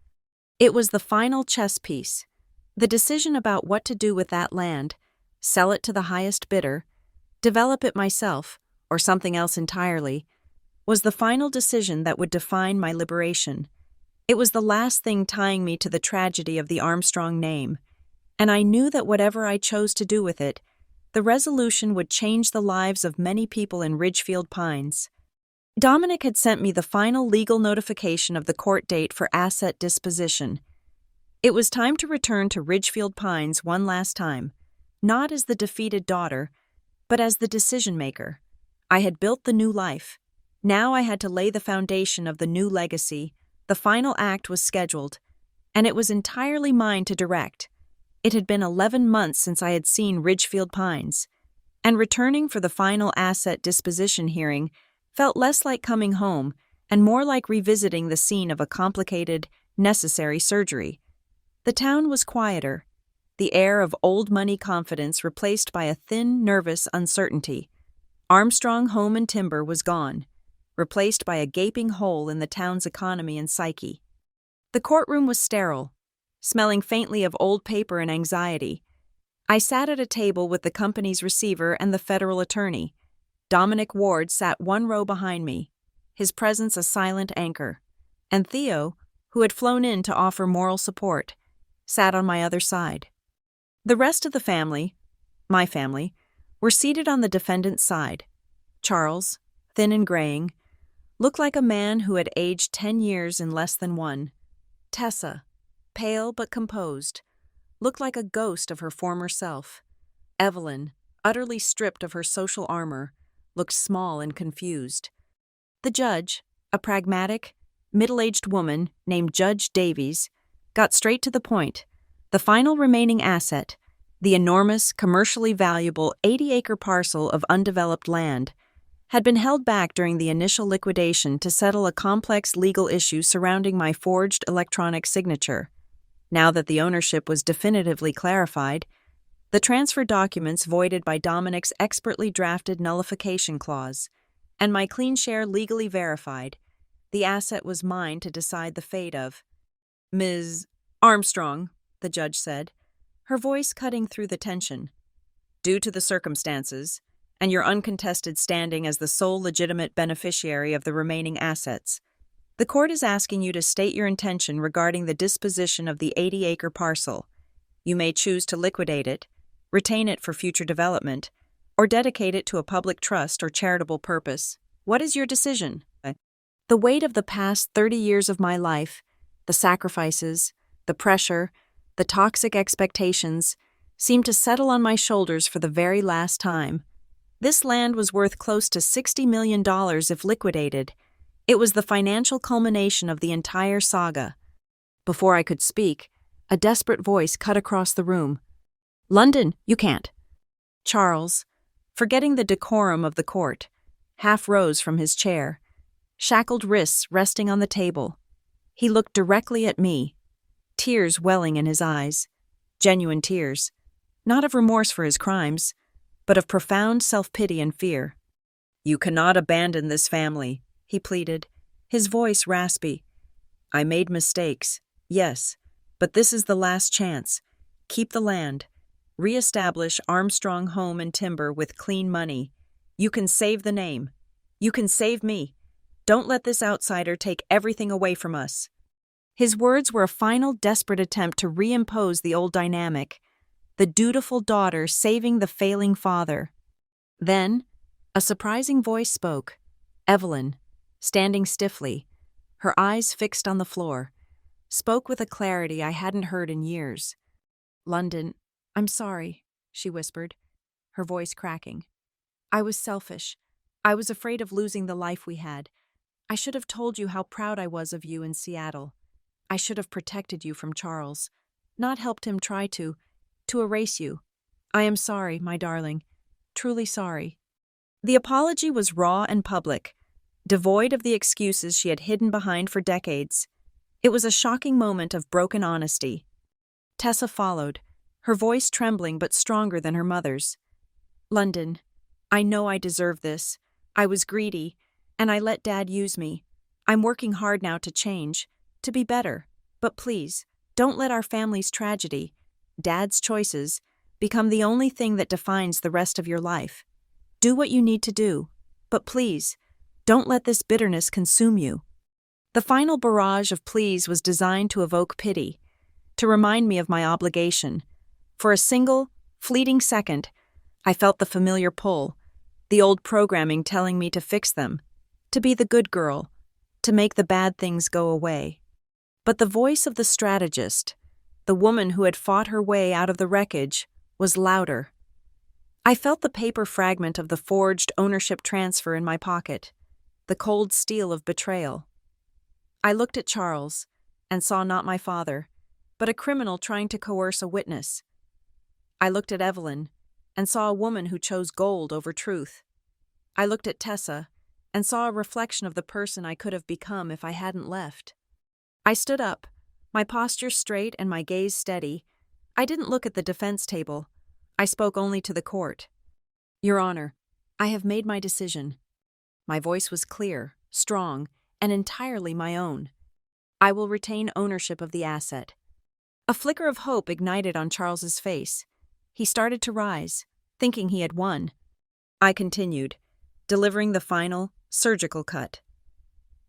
It was the final chess piece. The decision about what to do with that land, sell it to the highest bidder, develop it myself, or something else entirely, was the final decision that would define my liberation. It was the last thing tying me to the tragedy of the Armstrong name, and I knew that whatever I chose to do with it, the resolution would change the lives of many people in Ridgefield Pines. Dominic had sent me the final legal notification of the court date for asset disposition. It was time to return to Ridgefield Pines one last time, not as the defeated daughter, but as the decision-maker. I had built the new life. Now I had to lay the foundation of the new legacy. The final act was scheduled, and it was entirely mine to direct. It had been 11 months since I had seen Ridgefield Pines, and returning for the final asset disposition hearing felt less like coming home and more like revisiting the scene of a complicated, necessary surgery. The town was quieter, the air of old money confidence replaced by a thin, nervous uncertainty. Armstrong Home and Timber was gone, replaced by a gaping hole in the town's economy and psyche. The courtroom was sterile, smelling faintly of old paper and anxiety. I sat at a table with the company's receiver and the federal attorney. Dominic Ward sat one row behind me, his presence a silent anchor, and Theo, who had flown in to offer moral support, sat on my other side. The rest of the family, my family, were seated on the defendant's side. Charles, thin and graying, looked like a man who had aged 10 years in less than one. Tessa, pale but composed, looked like a ghost of her former self. Evelyn, utterly stripped of her social armor, looked small and confused. The judge, a pragmatic, middle-aged woman named Judge Davies, got straight to the point. The final remaining asset, the enormous, commercially valuable 80-acre parcel of undeveloped land, had been held back during the initial liquidation to settle a complex legal issue surrounding my forged electronic signature. Now that the ownership was definitively clarified, the transfer documents voided by Dominic's expertly drafted nullification clause, and my clean share legally verified, the asset was mine to decide the fate of. "Ms. Armstrong," the judge said, her voice cutting through the tension. "Due to the circumstances, and your uncontested standing as the sole legitimate beneficiary of the remaining assets, the court is asking you to state your intention regarding the disposition of the 80-acre parcel. You may choose to liquidate it, retain it for future development, or dedicate it to a public trust or charitable purpose. What is your decision? The weight of the past 30 years of my life, the sacrifices, the pressure, the toxic expectations, seemed to settle on my shoulders for the very last time. This land was worth close to $60 million if liquidated. It was the financial culmination of the entire saga. Before I could speak, a desperate voice cut across the room. "London, you can't." Charles, forgetting the decorum of the court, half rose from his chair, shackled wrists resting on the table. He looked directly at me, tears welling in his eyes, genuine tears, not of remorse for his crimes, but of profound self-pity and fear. "You cannot abandon this family," he pleaded, his voice raspy. "I made mistakes, yes, but this is the last chance. Keep the land. Re-establish Armstrong Home and Timber with clean money. You can save the name. You can save me. Don't let this outsider take everything away from us." His words were a final desperate attempt to reimpose the old dynamic, the dutiful daughter saving the failing father. Then, a surprising voice spoke. Evelyn, standing stiffly, her eyes fixed on the floor, spoke with a clarity I hadn't heard in years. "London, I'm sorry," she whispered, her voice cracking. "I was selfish. I was afraid of losing the life we had. I should have told you how proud I was of you in Seattle. I should have protected you from Charles, not helped him try to erase you. I am sorry, my darling, truly sorry." The apology was raw and public, devoid of the excuses she had hidden behind for decades. It was a shocking moment of broken honesty. Tessa followed, her voice trembling but stronger than her mother's. "London, I know I deserve this. I was greedy, and I let Dad use me. I'm working hard now to change, to be better. But please, don't let our family's tragedy, Dad's choices, become the only thing that defines the rest of your life. Do what you need to do, but please, don't let this bitterness consume you." The final barrage of pleas was designed to evoke pity, to remind me of my obligation. For a single, fleeting second, I felt the familiar pull, the old programming telling me to fix them, to be the good girl, to make the bad things go away. But the voice of the strategist, the woman who had fought her way out of the wreckage, was louder. I felt the paper fragment of the forged ownership transfer in my pocket, the cold steel of betrayal. I looked at Charles and saw not my father, but a criminal trying to coerce a witness. I looked at Evelyn and saw a woman who chose gold over truth. I looked at Tessa and saw a reflection of the person I could have become if I hadn't left. I stood up, my posture straight and my gaze steady. I didn't look at the defense table. I spoke only to the court. "Your Honor, I have made my decision." My voice was clear, strong, and entirely my own. "I will retain ownership of the asset." A flicker of hope ignited on Charles's face. He started to rise, thinking he had won. I continued, delivering the final, surgical cut.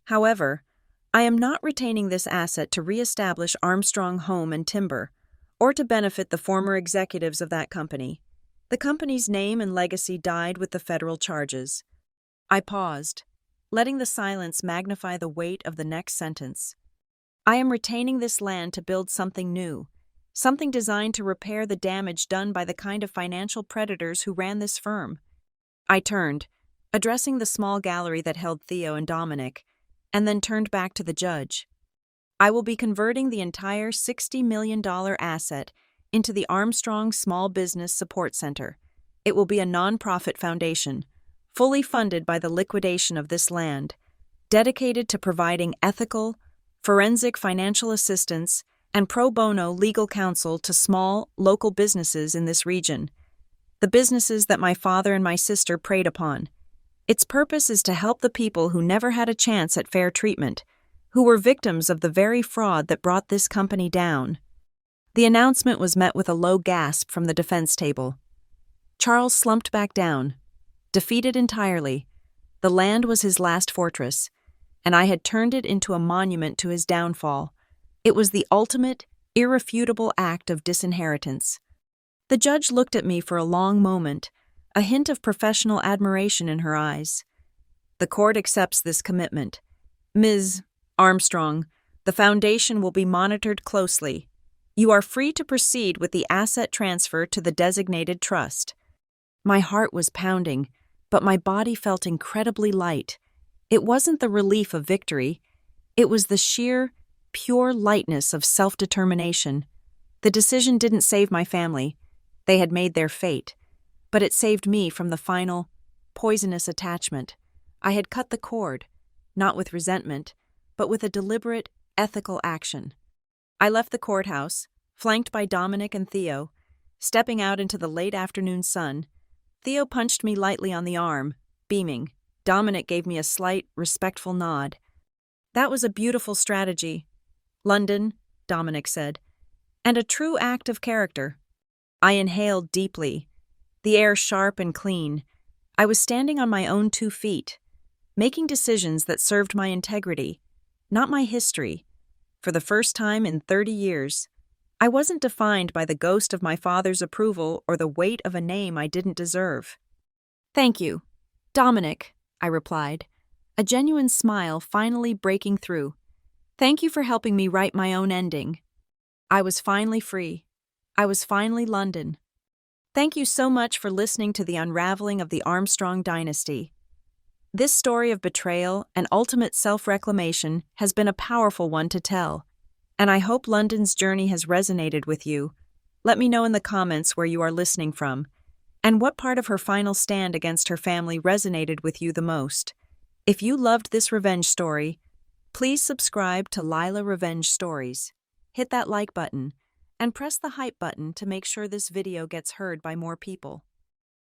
"However, I am not retaining this asset to re-establish Armstrong Home and Timber, or to benefit the former executives of that company. The company's name and legacy died with the federal charges." I paused, letting the silence magnify the weight of the next sentence. "I am retaining this land to build something new, something designed to repair the damage done by the kind of financial predators who ran this firm." I turned, addressing the small gallery that held Theo and Dominic, and then turned back to the judge. "I will be converting the entire $60 million asset into the Armstrong Small Business Support Center. It will be a nonprofit foundation, fully funded by the liquidation of this land, dedicated to providing ethical, forensic financial assistance and pro bono legal counsel to small, local businesses in this region, the businesses that my father and my sister preyed upon. Its purpose is to help the people who never had a chance at fair treatment, who were victims of the very fraud that brought this company down." The announcement was met with a low gasp from the defense table. Charles slumped back down. Defeated entirely, the land was his last fortress, and I had turned it into a monument to his downfall. It was the ultimate, irrefutable act of disinheritance. The judge looked at me for a long moment, a hint of professional admiration in her eyes. The court accepts this commitment. Ms. Armstrong, the Foundation will be monitored closely. You are free to proceed with the asset transfer to the designated trust. My heart was pounding, but my body felt incredibly light. It wasn't the relief of victory. It was the sheer, pure lightness of self-determination. The decision didn't save my family. They had made their fate. But it saved me from the final, poisonous attachment. I had cut the cord, not with resentment, but with a deliberate, ethical action. I left the courthouse, flanked by Dominic and Theo. Stepping out into the late afternoon sun, Theo punched me lightly on the arm, beaming. Dominic gave me a slight, respectful nod. That was a beautiful strategy. London, Dominic said, and a true act of character. I inhaled deeply, the air sharp and clean. I was standing on my own 2 feet, making decisions that served my integrity, not my history. For the first time in 30 years, I wasn't defined by the ghost of my father's approval or the weight of a name I didn't deserve. Thank you, Dominic, I replied, a genuine smile finally breaking through. Thank you for helping me write my own ending. I was finally free. I was finally London. Thank you so much for listening to the unraveling of the Armstrong dynasty. This story of betrayal and ultimate self-reclamation has been a powerful one to tell, and I hope London's journey has resonated with you. Let me know in the comments where you are listening from, and what part of her final stand against her family resonated with you the most. If you loved this revenge story, please subscribe to Lila Revenge Stories. Hit that like button, and press the hype button to make sure this video gets heard by more people.